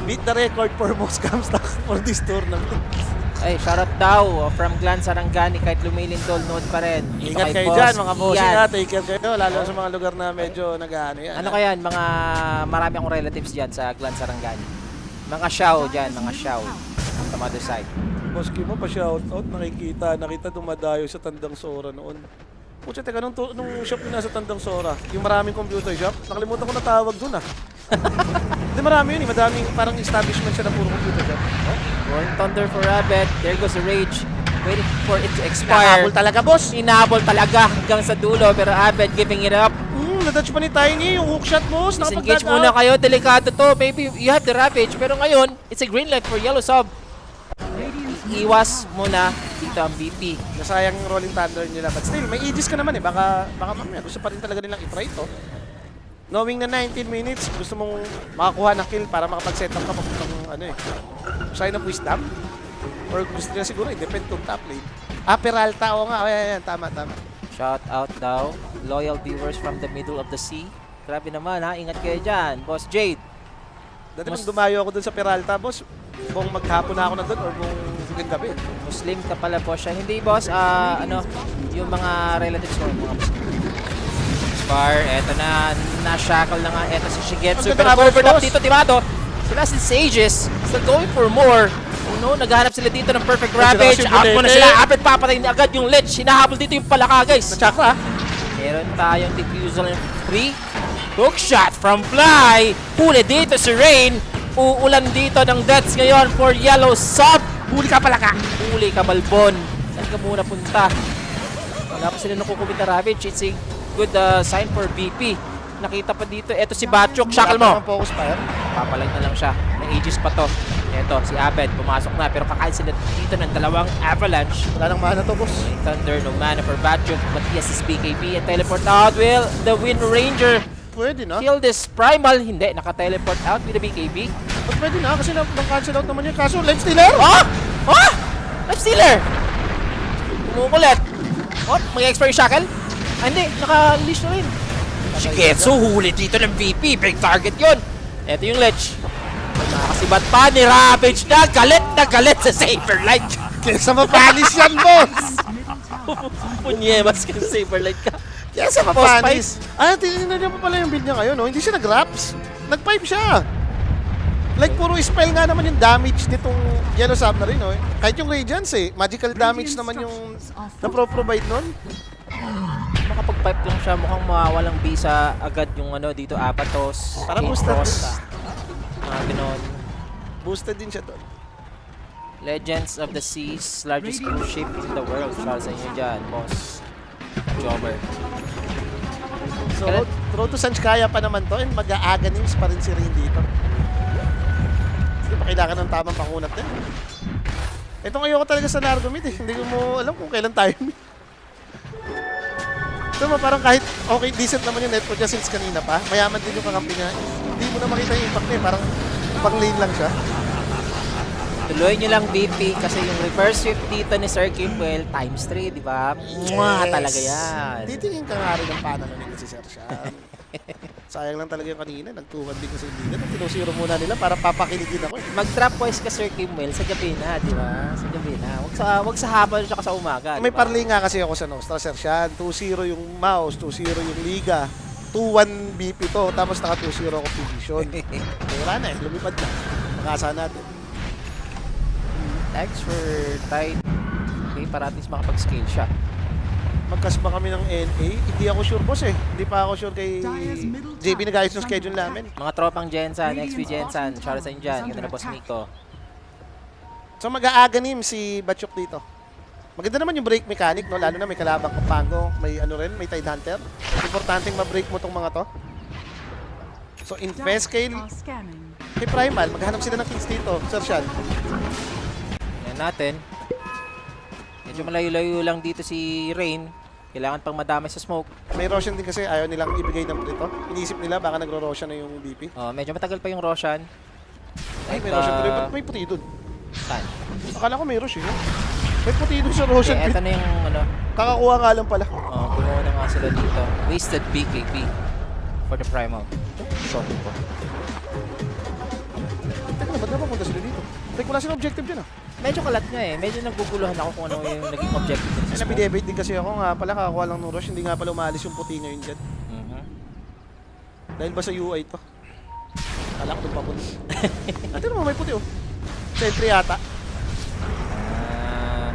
Beat the record for most cam stack for this tournament. Ay, shoutout daw from Glan Sarangani kahit lumilindol, nood pa rin. Dito Ingat kay kayo Boss dyan mga boss. Ian. Ingat, take care kayo. Lalo sa mga lugar na medyo nag-ano yan. Ano kaya, mga marami akong relatives dyan sa Glan Sarangani. Mga Xiao dyan, mga Xiao. Sa mother side. Boss Kim mo pa shoutout. Nakita dumadayo sa Tandang Sora noon. Pucha, teka, nung shop yung nasa Tandang Sora, yung maraming computer shop, nakalimutan ko na tawag dun ah. Hindi marami yun eh, madaming parang establishment siya na puro computer shop. Rolling Thunder for Abed. There goes the Rage. Waiting for it to expire. Nahabol talaga, boss! Inabol talaga hanggang sa dulo pero Abed giving it up. Natouch pa ni Tiny, yung hookshot, boss. Disengage muna kayo. Delikado to. Maybe you have the Ravage. Pero ngayon, it's a green light for Yellow Sub. Iwas muna dito ang BP. Nasayang yung Rolling Thunder nila. But still, may Aegis ka naman eh. Baka mamaya gusto pa rin talaga nilang i-try ito. Knowing na 19 minutes, gusto mong makakuha ng kill para makapag-set up ka papuntang ano eh. Sign of wisdom. Or gusto nila siguro i-depend kung top lane. Peralta. Oo nga. Ayan, tama. Shout out daw. Loyal viewers from the middle of the sea. Grabe naman ha. Ingat kayo dyan. Boss Jade. Dati nung dumayo ako dun sa Peralta, boss, kung maghapon na ako na dun or kung hanggang gabi. Muslim ka pala boss siya. Hindi boss, yung mga relatives ko, mga Muslim. Spar, eto na, na-shackle na nga, eto si Shigetsu. Ang Pero ganda covered boss. up dito, Timado. Sila si Sages, still going for more. no, naghahanap sila dito ng perfect Sila ravage. kasi Out mo na bulete. sila. Abed papatay na agad yung Lich. Hinahabol dito yung palaka, guys. Na-chakra. Meron tayong diffusal and free. Hook shot from Fly. Huli dito si Rain. Uulan dito ng deaths ngayon for Yellow Sub. Huli ka pala ka. Huli ka, Balbon. Saan ka muna punta? Wala pa sila nakukumit na ravage. It's a good sign for BP. Nakita pa dito. Eto si Batchok. Shackle mo. Ang focus fire. Papalag na lang siya. May Aegis pa to. Eto, si Abed. Pumasok na. Pero kakain sila dito ng dalawang Avalanche. Wala nang mana to, boss. May Thunder, no mana for Batchuk. But yes, is BKB and teleport out. Will the Wind Ranger Pwede na. kill this Primal? Hindi. Naka-teleport out with the BKB. But pwede na kasi nang-cancel out naman yun. Kaso, Lens Stealer! Oh! Oh! Life Stealer! Kumukulit. Oh, mag-expire yung Shackle? Ah, hindi. Naka-leash na rin. Shigetsu, huli dito ng VP. Big target yun. Ito yung Lich. Nakasibat pa ni Ravage na galit sa Saberlight. Kesa mapanis yan, boss! Punyemas ka sa Saberlight ka. Kesa mapanis. Tinignan niya pa pala yung build niya ngayon, no? Hindi siya nag-wraps. Nag-pipe siya. Like, puro spell nga naman yung damage nitong Yellow Submarine, no? Kahit yung Radiance, magical damage naman yung na-provide nun. Makapag-pipe lang siya, mukhang mawawalang bisa agad yung ano dito, Apatos. Parang Kate boosted Frost, din. mga ganon. Boosted din siya doon. Legends of the Seas, largest cruise ship in the world. Shout sa inyo dyan, boss. Jobber. So, Road to Sanskaya pa naman to and mag-aaganims pa rin si Rain dito. Hindi pa kailangan ng tamang pangunat din. Itong ayoko talaga sa Nargomid eh. Hindi ko mo alam kung kailan tayo meet. Ito mo, parang kahit okay, decent naman yung network niya since kanina pa. Mayaman din yung kakampi niya. Hindi mo na makita yung impact niya eh. Parang pang lane lang siya. Tuloy nyo lang BP kasi yung reverse sweep dito ni Sir Kimwell times 3, di ba? Mwah, talaga yan. Titingin ka nga rin ng panalo nila si Sir Sean. Sayang lang talaga yung kanina. Nagtuwan din kasi hindi na. Tinusiro muna nila para papakiligin ako. Mag-trap voice ka Sir Kimwell sa gabi na, di ba? Sa gabi na. Wag sa hapon at sa umaga. May diba? parli nga kasi ako sa Nostra, Sir Sean. 2-0 yung mouse, 2-0 yung Liga. 2-1 BP to, tapos naka 2-0 ako position. Wala na eh, lumipad na. Makasa natin. Thanks for tight. Okay, para at least makapag-scale siya. Magkasba kami ng NA. Hindi ako sure, boss eh. Hindi pa ako sure kay JB nag-ayos ng schedule namin. Mga tropang Jensan, XP Jensan, shoutout sa inyo dyan. Ganda na boss Miko. So mag-aaganim si Batchok dito. Maganda naman yung break mechanic, no? Lalo na may kalabang Kampango, may ano rin, may Tide Hunter. Importanteng ma-break mo tong mga to. So invest kay Primal, maghanap sila ng kills dito, Sir Sean. Yan natin. Medyo malayo-layo lang dito si Rain. Kailangan pang madamay sa smoke. May Roshan din kasi ayaw nilang ibigay ng prito. Inisip nila baka nagro-Roshan na yung BP. Oh, medyo matagal pa yung Roshan. Ay, may Roshan tuloy. Ba't may puti dun? Saan? Akala ko may Rosh eh. May puti dun sa Roshan Okay, eto pit. na yung ano. Kakakuha nga lang pala. Oh, gumawa na nga sila dito. Wasted BKB for the Primal. Short po. Teka na, ba't napapunta sila dito? Teka, wala silang objective dyan ah. Medyo kalat nga eh. Medyo naguguluhan ako kung ano yung naging objective din sa smoke. Nabi-debate din kasi ako nga pala, kakakuha lang ng Rosh. Hindi nga pala umalis yung puti ngayon dyan. Mhm. Dahil ba sa UI to? Kala ko doon papunta. Ate naman, may puti oh. Sentry yata. Ah,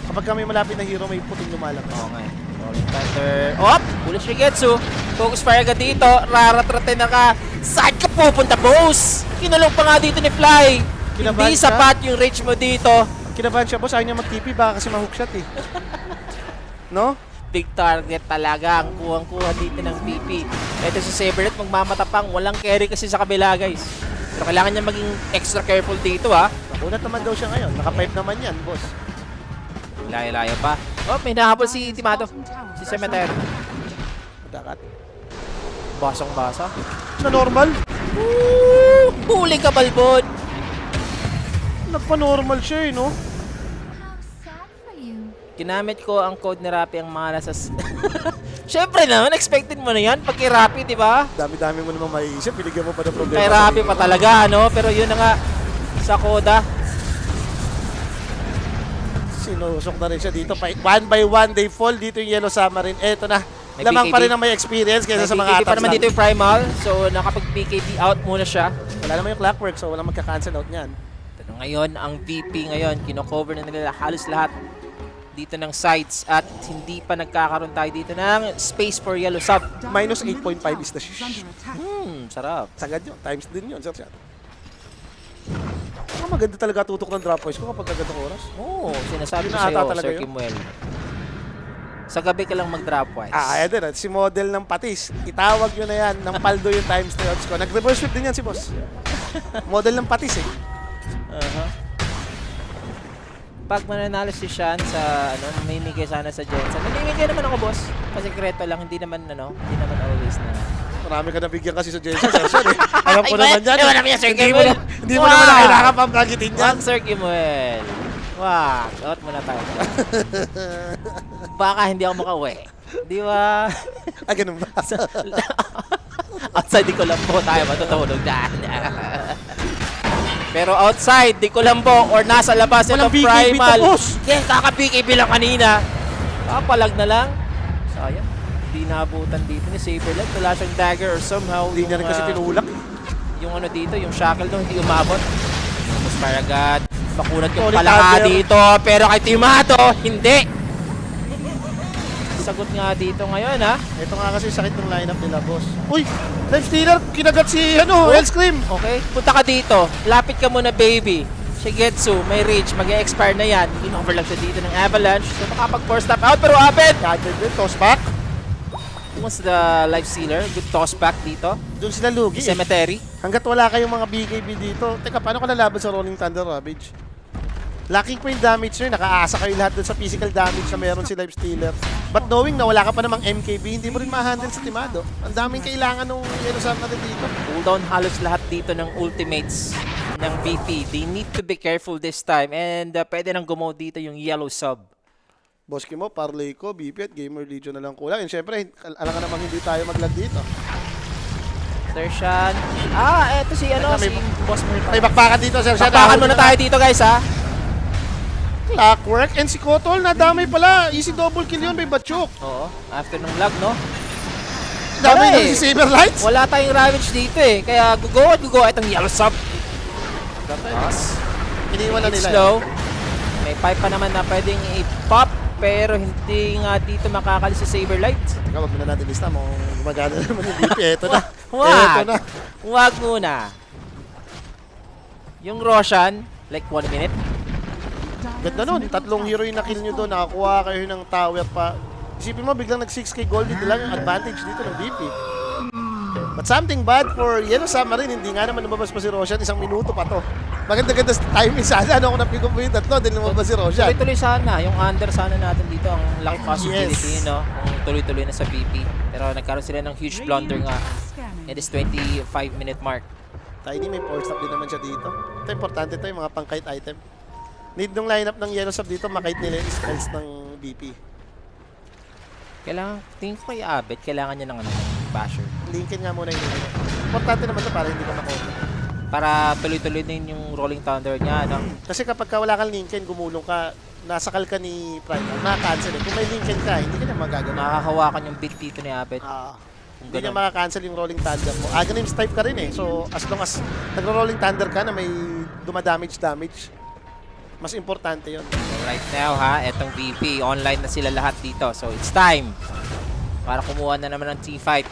Kapag kami malapit na hero, may puting lumalabas. Oo nga eh. Rolling Thunder. Op! Bullet Shigetsu. Focus fire ka dito. Raratratin na ka. Saan ka pupunta, boss? Kinulong pa nga dito ni Fly. Kinabahan Hindi siya. sapat yung reach mo dito. Kinabahan siya, boss. Ayaw niya mag-TP, baka kasi ma-hookshot eh. No? Big target talaga ang kuhang-kuha dito ng BP. Ito si Sabernet magmamatapang. Walang carry kasi sa kabila, guys. Pero kailangan niya maging extra careful dito, ha. Nakunat naman daw siya ngayon. Naka-pipe naman yan, boss. Layo-layo pa. Oh, may nahabol si Timado. Si Cemetery. Madakat. Basang-basa. Na normal? Woo! Huli ka, Balbon! Nagpa-normal siya eh, no? Ginamit ko ang code ni Rappi ang mga nasa... Siyempre naman, expected mo na yan pag kay Rappi, di ba? Dami-dami mo naman maiisip. Binigyan mo pa ng problema. Kay Rappi pa talaga, no? Pero yun na nga, sa koda. Sinusok na rin siya dito. One by one, they fall dito yung Yellow Submarine. Eto na. May Lamang BKB. pa rin ang may experience kaysa sa mga BKB pa attacks naman dito yung Primal. So, nakapag-BKB out muna siya. Wala naman yung clockwork, so wala magka-cancel out niyan. Ito na ngayon, ang VP ngayon, kino-cover na nila halos lahat dito ng sides at hindi pa nagkakaroon tayo dito ng space for yellow sub. Minus 8.5 is the shish. Sarap. Sagad yun. Times din yun, sir. Maganda talaga tutok ng drop voice ko kapag kagandang oras. Oo, sinasabi ko Pinata sa'yo, talaga Sir yun. Kimuel. Sa gabi ka lang mag-drop wise. Ayan din. Si model ng patis. Itawag nyo na yan. Ng paldo yung times na odds ko. Nag-reverse sweep din yan si boss. Model ng patis eh. Pag mananalo si Sean sa namimigay sana sa Jensen. Namimigay naman ako, boss. Pasikreto lang, hindi naman always na. Marami ka nabigyan kasi sa Jensen, Sir. Eh. Alam ko naman yan. Marami yan, Sir Hindi Kimuel. Hindi mo naman kailangan pang bragitin yan. Wag, Sir Kimuel. Wag. Out muna tayo. Baka hindi ako makauwi. Di ba? Ah, ganun ba? Outside, di ko lang po tayo matutulog dyan. Pero outside, di ko lang po or nasa labas ito Walang BKB primal. tapos. Yes, kaka-BKB lang kanina. Papalag na lang. Sayang. Hindi naabutan dito ni Saberlight. Wala siyang dagger or somehow. Hindi niya rin kasi tinulak. Yung dito, yung shackle doon, hindi umabot. Tapos Paragad, pakunat yung Solid palaka dagger. dito. Pero kay Timato, hindi. Sagot nga dito ngayon, ha? Ito nga kasi sakit ng lineup nila, boss. Uy! Life stealer! Kinagat si, Hellscream! Okay, punta ka dito. Lapit ka muna, baby. Shigetsu, may rage, mag-expire na yan. In-overlap siya dito ng Avalanche. So makapag-force stop out, pero Abed! Gadget din, toss back. What's the life sealer? Good toss back dito. Doon sila lugi. Cemetery. Hanggat wala kayong mga BKB dito. Teka, paano ka nalaban sa Rolling Thunder, Ravage? Lacking po yung damage nyo, nakaasa kayo lahat dun sa physical damage na meron si Life Stealer. But knowing na wala ka pa namang MKB, hindi mo rin ma-handle sa Timado. Ang daming kailangan nung Yellow Sub natin dito. Cooldown halos lahat dito ng ultimates ng VP. They need to be careful this time and pwede nang gumaw dito yung yellow sub. Boss mo, Parlay ko, BP at Gamer Legion na lang kulang. And syempre, alam ka namang hindi tayo maglag dito. Sershan. Eto si si Boss Mer. May bakbakan dito, Sir. Bakbakan muna tayo dito, guys, ha? Clockwork and si Kotol, nadamay pala. Easy double kill yun, may Batchuk. Oo. After ng lag, no? Damay Wala na eh. si Saberlights. Wala tayong Ravage dito eh. Kaya gugo at gugo itong yellow sub. Tapos, Iniwan na it's nila. slow. May pipe pa naman na pwedeng i-pop. Pero hindi nga dito makakalis si Saberlight. Teka, wag muna natin lista mo. Gumagana na naman yung BP. Eto na. Eto Wag. na. Wag muna. Yung Roshan, like 1 minute. Ganda nun. Tatlong hero yung nakill nyo doon. Nakakuha kayo ng tower pa. Isipin mo, biglang nag 6k gold dito lang yung advantage dito ng BP. But something bad for Yellow Submarine. Hindi nga naman lumabas pa si Roshan. 1 minuto pa to. Maganda-ganda timing sana. Ano kung napigong po yung tatlo, din lumabas si Roshan. Tuloy-tuloy sana. Yung under sana natin dito, ang laki possibility, Yes. no? Kung tuloy-tuloy na sa VP. Pero nagkaroon sila ng huge blunder nga. It is 25-minute mark. Tiny may force stop din naman siya dito. Ito importante to, yung mga pang-kite item. Need nung lineup ng Yellow Sub dito, makite nila yung spells ng BP. Kailangan, tingin ko kay Abed, kailangan niya ng basher. Linkin nga muna yung nila. Importante naman to para hindi ka makoto. Para tuloy-tuloy din yung rolling thunder niya, no? Kasi kapag ka wala kang Linkin, gumulong ka, nasakal ka ni Primal, na-cancel eh. Kung may Linkin ka, hindi ka na magagana. Nakakahawakan yung bit dito ni Abed. Hindi niya makakancel yung Rolling Thunder mo. Aghanims type ka rin eh. So, as long as nagro-Rolling Thunder ka na may dumadamage, mas importante yun. So right now, ha, etong VP, online na sila lahat dito. So it's time para kumuha na naman ng team fight.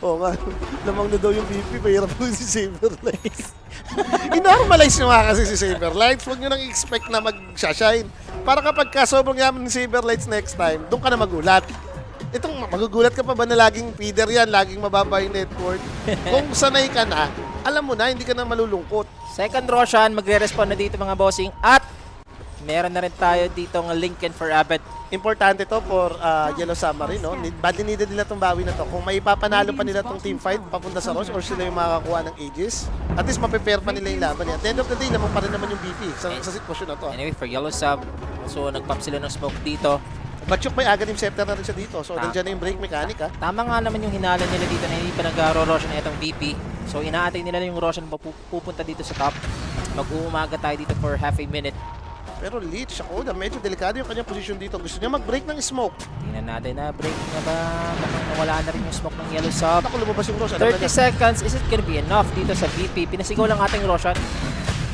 Oo nga, lamang na daw yung VP, mahirap po si Saberlights. I-normalize nyo nga kasi si Saberlights. Huwag nyo nang expect na mag-shine. Para kapag ka sobrang yaman ni Saberlights next time, doon ka na magulat. Itong magugulat ka pa ba na laging feeder yan, laging mababa yung network? Kung sanay ka na, alam mo na, hindi ka na malulungkot. Second Roshan, magre-respond na dito mga bossing. At meron na rin tayo dito ng Lincoln for Abed. Importante to for Yellow Submarine, no? Badly needed nila itong bawi na to. Kung may ipapanalo pa nila itong team fight papunta sa Roche or sila yung makakakuha ng Aegis, at least mape-pair pa nila yung laban. At the end of the day, lamang pa rin naman yung BP sa sitwasyon na to. Anyway, for Yellow Sub, so nag-pump sila ng smoke dito. Batchuk may Aghanim Scepter na rin siya dito. So, nandiyan na yung break mechanic, ha? Tama nga naman yung hinala nila dito na hindi pa nag-Roshan na itong VP. So inaatay nila yung Roshan pupunta dito sa top. Mag-uumaga tayo dito for half a minute. Pero Leech, ako, medyo delikado yung kanyang position dito. Gusto niya mag-break ng smoke. Tingnan natin na break na ba? Mukhang nawala na rin yung smoke ng Yellow Sub. Ako lumabas yung Roche. 30 seconds, is it gonna be enough dito sa VP? Pinasigaw lang ating Roshan.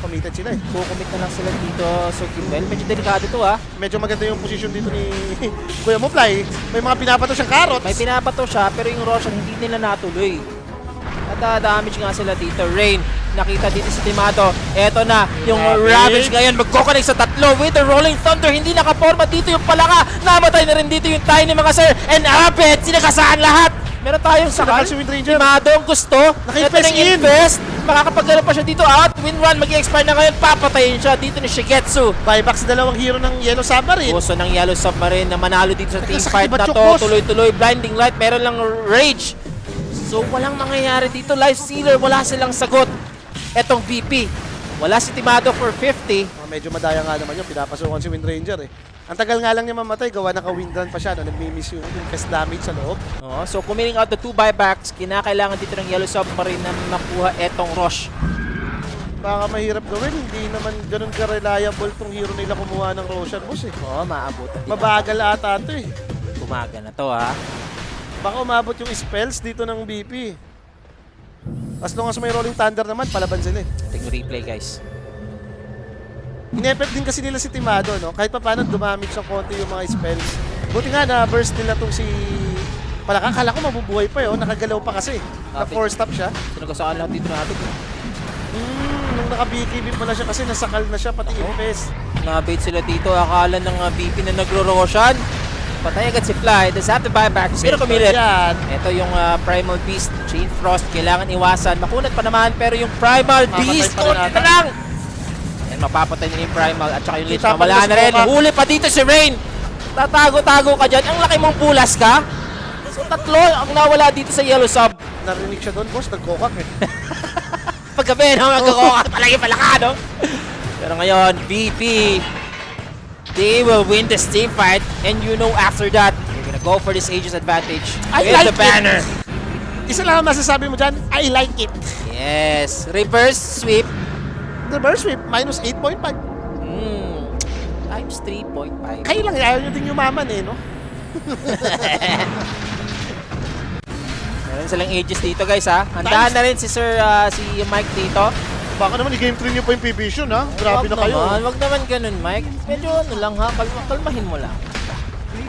committed sila eh. Kukumit na lang sila dito, Sir Kimbel. Medyo delikado to ha. Medyo maganda yung position dito ni Kuya Muflay. May mga pinapato siyang carrots. May pinapato siya pero yung Roshan hindi nila natuloy. At damage nga sila dito. Rain, nakita dito si Timado. Eto na, yung Ravage ngayon magkoconnect sa tatlo with the Rolling Thunder. Hindi nakaporma dito yung Palaka. Namatay na rin dito yung Tiny mga sir. And Abed, sinagasaan lahat. Meron tayong sakal. Si Wind Ranger. Timado ang gusto. Naka-invest in. Invest. Makakapagano pa siya dito. Out, win run, mag-expire na ngayon. Papatayin siya dito ni Shigetsu. Buyback sa dalawang hero ng Yellow Submarine. Puso ng Yellow Submarine na manalo dito sa team Sakit fight ba, na Chok, to. boss? Tuloy-tuloy, blinding light, meron lang rage. So walang mangyayari dito. Life Stealer, wala silang sagot. Etong VP, wala si Timado for 50. Medyo madaya nga naman yun. Pinapasukan si Wind Ranger eh. Ang tagal nga lang niya mamatay. Gawa naka-wind run pa siya. No? Nagmi-miss yung infest damage sa loob. So committing out the 2 buybacks, kinakailangan dito ng Yellow Submarine na makuha etong Rosh. Baka mahirap gawin. Hindi naman ganun ka-reliable tong hero nila kumuha ng Roshan, boss eh. Oo, maabutan din. Mabagal ata ito eh. Umaga na to ha. Baka umabot yung spells dito ng BP. As long as may Rolling Thunder naman, palaban sila eh. Tingnan replay guys. Inepet din kasi nila si Timado, no? Kahit pa paano dumamage ng konti yung mga spells. Buti nga na burst nila tong si Palaka. Kala ko mabubuhay pa yun. Nakagalaw pa kasi. Na 4-stop siya. Sinagasaan lahat dito natin. Nung naka-BKB pa na siya kasi nasakal na siya pati infest. Na-bait sila dito. Akala ng BP na nagro-roshan. Patay agad si Fly. Does have to buy back. Pero committed. Yan. Ito yung Primal Beast. Chain Frost. Kailangan iwasan. Makunat pa naman. Pero yung Primal Mapatay Beast. pa rin Kunti ata. na lang. And mapapatay niya yung Primal. At saka yung Lich. Kita pa Wala rin na si rin. Kokak. Huli pa dito si Rain. Tatago-tago ka dyan. Ang laki mong pulas ka. So tatlo ang nawala dito sa Yellow Sub. Narinig siya doon, boss. Nagkokak eh. Paggabi na magkakokak palagi palaka, no? Pero ngayon, VP, they will win this team fight, and you know after that, they're gonna go for this Aegis advantage I with like the banner. Isa lang ang masasabi mo dyan, I like it. Yes, reverse sweep. Reverse sweep, minus 8.5. Times 3.5. Kayo lang, ayaw nyo din yumaman eh, no? Meron silang Aegis dito, guys, ha? Handaan na rin si si Mike dito. Baka naman i-game 3 nyo pa yung Vision, ha? Grabe na kayo. Wag naman ganun, Mike. Medyo ano lang, ha? Kalmahin mo lang.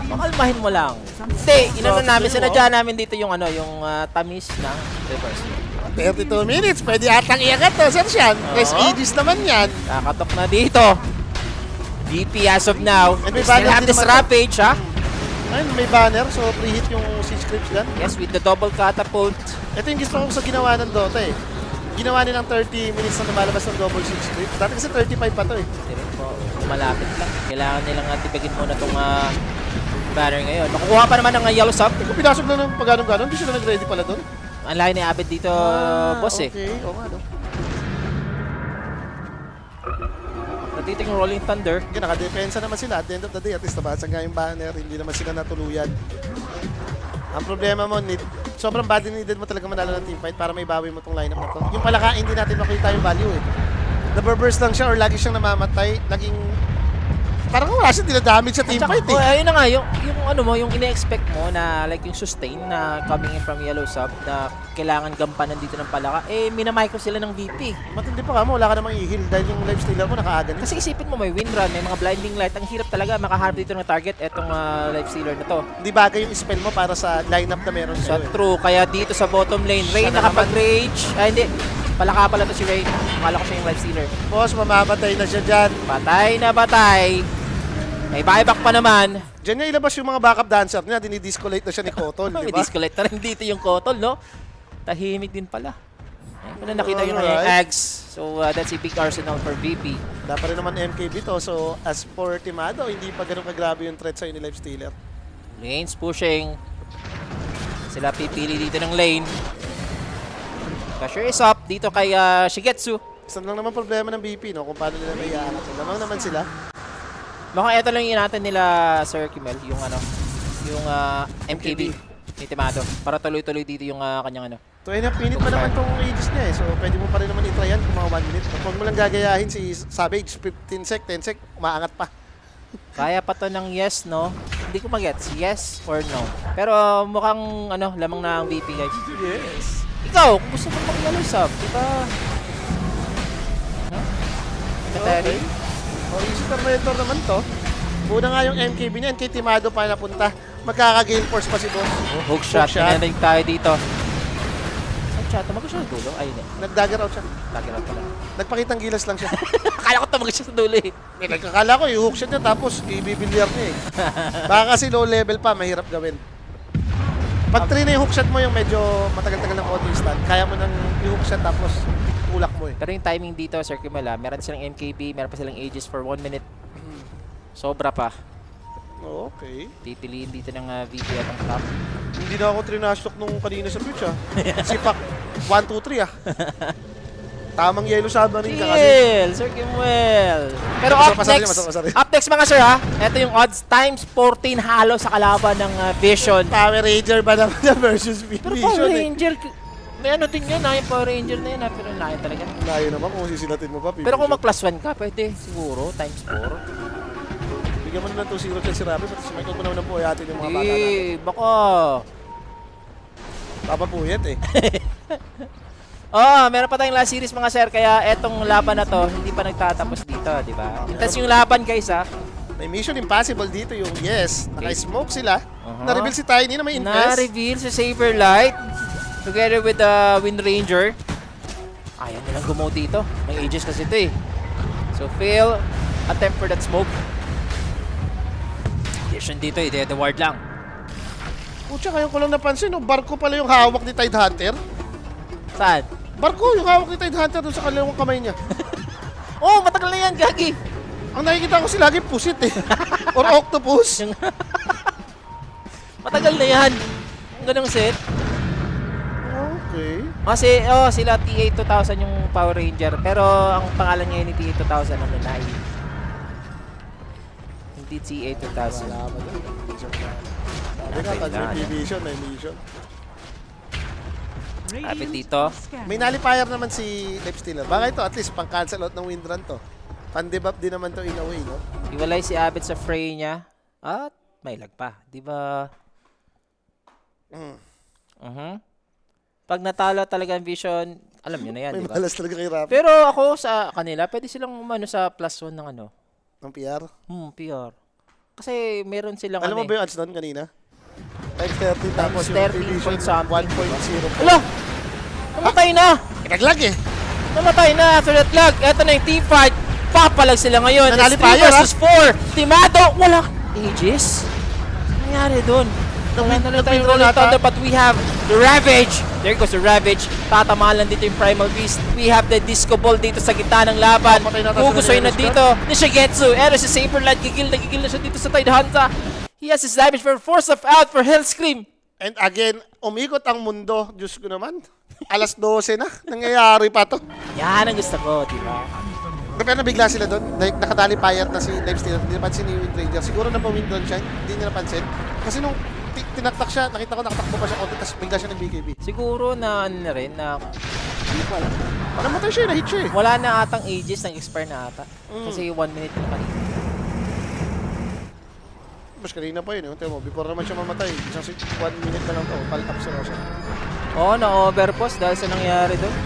Pakalmahin mo lang. Hindi, inano namin, sinadya namin dito yung ano, yung tamis ng reverse sweep. 32 minutes, pwede atang iangat to, Sir Sean. Guys, Oo. Aegis naman yan. Kakatok na dito. VP as of now. And may They still banner have din this naman to. Rampage, ha? Ayun, may banner, so pre-hit yung siege creeps dyan. Yes, with the double catapult. Ito yung gusto ko sa ginawa ng Dota eh. Ginawa nilang 30 minutes na lumalabas ng double siege creeps. Dati kasi 35 pa to eh. Hindi rin po, malapit lang. Kailangan nilang tibagin muna itong banner ngayon. Makukuha pa naman ng yellow sub. Kung pinasok na ng pagganong-ganon, hindi sila nag-ready pala doon. Ang layo ni Abed dito, boss eh. Okay, oo nga no. Dito yung Rolling Thunder. Yan, nakadepensa naman sila. At the end of the day, at least nabasag nga yung banner. Hindi naman sila natuluyan. Ang problema mo, sobrang bad needed mo talaga manalo ng teamfight para may bawi mo tong lineup na to. Yung Palaka, hindi natin makita yung value eh. Naburburst lang siya or lagi siyang namamatay. Laging... Parang wala siya dinadamage sa teamfight eh. Ayun na nga, yung ano mo, yung ine-expect mo na like yung sustain na coming in from yellow sub na kailangan gampanan dito ng Palaka, eh minamicro sila ng VP. Matindi pa ka mo, wala ka namang i-heal dahil yung life stealer mo nakaagan. Kasi isipin mo, may win run, may mga blinding light, ang hirap talaga makaharap dito ng target etong life stealer na to. Hindi bagay yung spell mo para sa lineup na meron So sa'yo eh. true, kaya dito sa bottom lane, Rain Sana nakapag-rage. Ay hindi, Palaka pala to si Rain. Akala ko siya yung life stealer. Boss, mamamatay na siya dyan. Patay na batay. May buyback pa naman. Diyan niya ilabas yung mga backup dancer niya, dinidiscolate na siya ni Cotton, di May ba? disconnect na rin dito yung Kotol, no? Tahimik din pala. Ayun ko na nakita yung Alright. kanyang eggs. So that's a big arsenal for VP. Dapat rin naman MKB to, so as for Timado, hindi pa ganun kagrabe yung threat sa'yo ni Life Stealer. Lanes pushing. Sila pipili dito ng lane. Pressure is up dito kay Shigetsu. Isa lang naman problema ng BP, no? Kung paano nila may iaangat. Lamang naman sila. Baka ito lang yung natin nila, Sir Kimel, yung ano, yung MKB ni Timado. Para tuloy-tuloy dito yung kanyang ano. 2.5 minute pa naman tong ages niya eh. So pwede mo pa rin naman i-try yan kung mga 1 minute. Huwag mo lang gagayahin si Savage, 15 sec, 10 sec, umaangat pa. Kaya pa to ng yes, no? Hindi ko magets, yes or no. Pero mukhang ano, lamang na ang VP, guys. Yes. Ikaw, kung gusto mo mag-yellow sub, di ba? No? Kateri. Easy Tormentor naman to. Una nga yung MKB niya, NK Timado pa napunta. Magkaka-gale force pa si boss. Hook shot. shot. Pinanig tayo dito. Ang chat, tumago siya sa dulo? Ay, hindi. Nag-dagger out siya. Lagi lang pala. Nagpakitang gilas lang siya. Akala ko tumago siya sa dulo eh. Nagkakala ko, i-hook shot niya tapos ibibilyar niya eh. Baka kasi low level pa, mahirap gawin. Pag try na yung hook shot mo, yung medyo matagal-tagal ng auto stand, kaya mo nang i-hook shot tapos tulak mo eh. Pero yung timing dito, Sir Kimela, meron silang MKB, meron pa silang Aegis for 1 minute. Sobra pa. Okay. Pipiliin dito ng VP at ang top. Hindi na ako trinashlock nung kanina sa Twitch ah. Sipak 1, 2, 3 ah. Tamang yellow submarine ka kasi. Chill, Sir Kimwell. Pero up next mga sir ha, ito yung odds times 14 halo sa kalaban ng Vision. Power Ranger ba naman na versus Pero Vision Power eh. Ranger, may ano din yun ha, yung Power Ranger na yun ha, pero layo talaga. Layo naman kung sisilatin mo pa. Pero kung mag plus 1 ka, pwede siguro, times 4. Bigyan mo naman 2-0 dyan si Rabi, pati si Michael mo naman po ayatin yung mga bata natin. Eh, baka. Papapuyat eh. Oh, meron pa tayong last series mga sir, kaya etong laban na to, hindi pa nagtatapos dito, di ba? Intense yung laban guys ha. May Mission Impossible dito yung yes. Naka-smoke sila. Uh-huh. Na-reveal si Tiny na may invest. Na-reveal si Saberlight together with the Wind Ranger. Ayaw nilang gumaw dito. May Aegis kasi ito eh. So fail, attempt for that smoke. Vision dito eh, the ward lang. Pucha, ngayon ko lang napansin, no? Barko pala yung hawak ni Tide Hunter. Saan? Barko yung hawak ni Tide Hunter doon sa kaliwang kamay niya. Oh, matagal na yan, Gagi! Ang nakikita ko sila lagi pusit eh. Or octopus. Matagal na yan. Ang ganong set. Okay. Kasi, oh, sila TA2000 yung Power Ranger. Pero ang pangalan niya ni TA2000 ano, Nai. Hindi TA2000. Wala ba doon? Sabi ka, pag may vision, may mission. Kapit dito. May nalipayer naman si Lifestealer. Baka ito, at least pang-cancel out ng wind run to. Pan-debuff din naman to in a way, no? Iwalay si Abed sa fray niya. At may lag pa. Di ba? Pag natalo talaga ang Vision, alam nyo na yan, May di ba? malas talaga kay Rafi. Pero ako sa kanila, pwede silang umano sa +1 ng ano. Ang PR. PR. Kasi meron silang Alam mo ano ba yung odds doon kanina? Times 30 tapos yung 13 division point something. 1.0. Ala! Namatay na! Naglag eh. Namatay na after that lag. Eto na yung team fight. Papalag sila ngayon. Nanali It's pa 3 yan, versus 4. Timado! Wala! Aegis? Ano nangyari dun? Wala na lang tayong Rolling Thunder, but we have the Ravage. There goes the Ravage. Tatamaan lang dito yung Primal Beast. We have the Disco Ball dito sa gitna ng laban. Kukusoy na dito ni Shigetsu. Ero si Saberlight. Gigil na siya dito sa Tide Hunter. He has his damage for Force of Out for Hellscream. And again, umikot ang mundo. Diyos ko naman. Alas 12 na. Nangyayari pa to. Yan ang gusto ko, di ba? Pero nabigla sila doon. Like, nakadali fire na si Lifestealer. Hindi napansin ni Wind Ranger. Siguro na pa-win doon siya. Hindi niya napansin. Kasi nung tinaktak siya, nakita ko nakatakbo pa siya konti, tapos bigla siya nag-BKB. Siguro na ano na rin na Namatay siya, na-hit siya eh. wala na atang Aegis, nag-expire na ata. Kasi 1 minute na kanina. Mas kanina pa yun. Tingnan mo, before naman siya mamatay. Isang 1 minute na lang to. Pal-up siya. Oo, na-overpost dahil sa nangyari doon.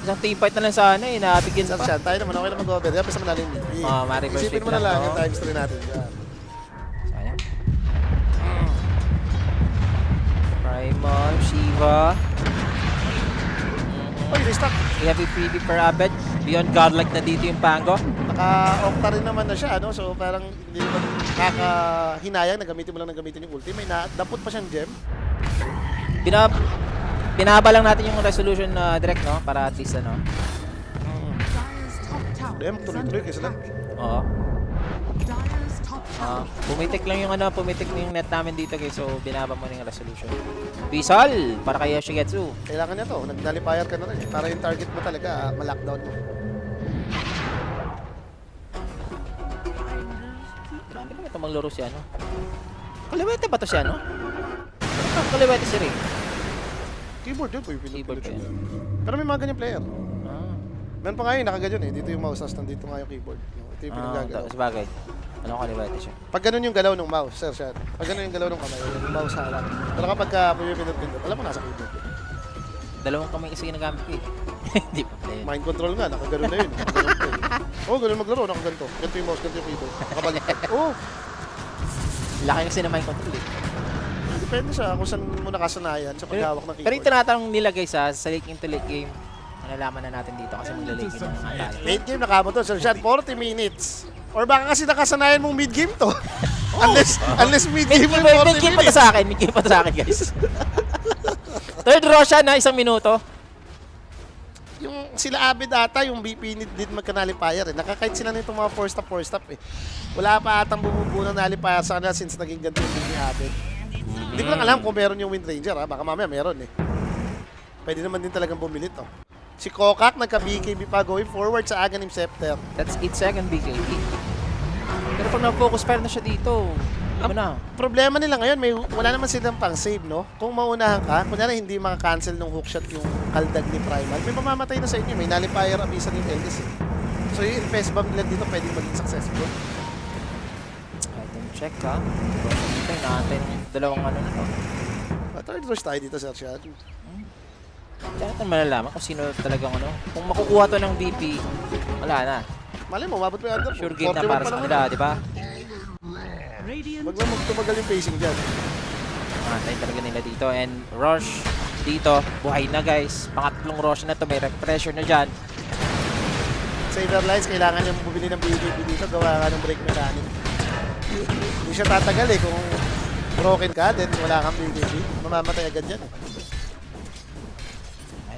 Isang teamfight na lang sana eh, nabigyan Saan pa. siya? Tayo naman, okay na mag-over. Kaya basta manalim. Ma-reverse Isipin sweep mo na lang, lang no? yung times 3 natin. Yan. Sayang. Primal, Shiva. Oy, restock. We have a freebie per Abed. Beyond Godlike na dito yung Pango. Naka-octa rin naman na siya, ano? So parang hindi naman nakakahinayang na gamitin mo lang na gamitin yung ulti. May dapot pa siyang gem. Binaba lang natin yung resolution na direct, no? Para at least, ano? Dem, tuloy-tuloy kasi lang. Oo. Pumitik lang yung pumitik na yung net namin dito guys. So, binaba mo na yung resolution. Bisal! Para kay Shigetsu. Kailangan niya to. Nag-nullifier ka na rin. Para yung target mo talaga, ma-lockdown mo. Grabe naman ito maglaro si ano. Kaliwete ba to si ano? Kaliwete si Ray. Keyboard yun po yung Keyboard pinipili yun. Pero may mga ganyan player. Ah. Meron pa nga yun, nakaganyan eh. Dito yung mouse, tapos nandito nga yung keyboard. Ito yung pinagagalaw. Sabagay. Ano kaliwete siya? Pag ganun yung galaw ng mouse, sir, siya. Pag ganun yung galaw ng kamay, yung mouse hawak. Pero kapag pumipindot-pindot, alam mo nasa keyboard. Dalawang kamay kasi ginagamit ko eh. Hindi pa player. Mind control nga, nakagano na yun. Oo, ganun maglaro, nakaganto. Ganito yung mouse, ganito yung keyboard. Nakabaliktad. Oo, Laki kasi na mind control eh. depende siya kung saan mo nakasanayan sa paghawak ng Pero yung keyboard. tinatanong nila guys ha, sa late into late game, malalaman na natin dito kasi maglalate game ng atalo. Late game, nakabot to. Sir Sean, 40 minutes. Or baka kasi nakasanayan mong mid game to. Unless mid game mo yung 40 Mid-game pa to minutes. sa akin, mid-game pa to sa akin guys. Third Roshan na, 1 minuto. Yung sila Abed ata, yung BP need magka-nullifier eh. Nakakait sila nitong mga four stop eh. Wala pa atang bumubuo ng nullifier sa kanila since naging ganito yung ni Abed. Hindi ko lang alam kung meron yung Wind Ranger ha. Baka mamaya meron eh. Pwede naman din talagang bumili to. Si Kokak nagka-BKB pa going forward sa Aghanim Scepter. That's 8 second BKB. Pero pag na-focus fire na siya dito, ano na? Problema nila ngayon, wala naman silang pang save, no? Kung maunahan ka, kunyari hindi maka-cancel ng hookshot yung kaldag ni Primal, may mamamatay na sa inyo. May nullifier abisan yung LDC. So yung invest bomb nila dito pwedeng maging successful. Item check ha. Ito yung natin dalawang ano na to. Third rush tayo dito, Sir Sean. Kaya natin malalaman kung sino talagang ano. Kung makukuha to ng BP, wala na. Malay mo, mabot mo yung under. Sure game na para sa kanila, di ba? Wag lang magtumagal yung pacing dyan. Matay talaga nila dito. And Rush dito, buhay na guys. Pangatlong Rush na to, may pressure na dyan. Saver lines, kailangan yung bumili ng BKB dito, gawa ka ng brake mechanic. Hindi siya tatagal eh. Kung broken ka, then wala kang BKB. Mamamatay agad yan eh.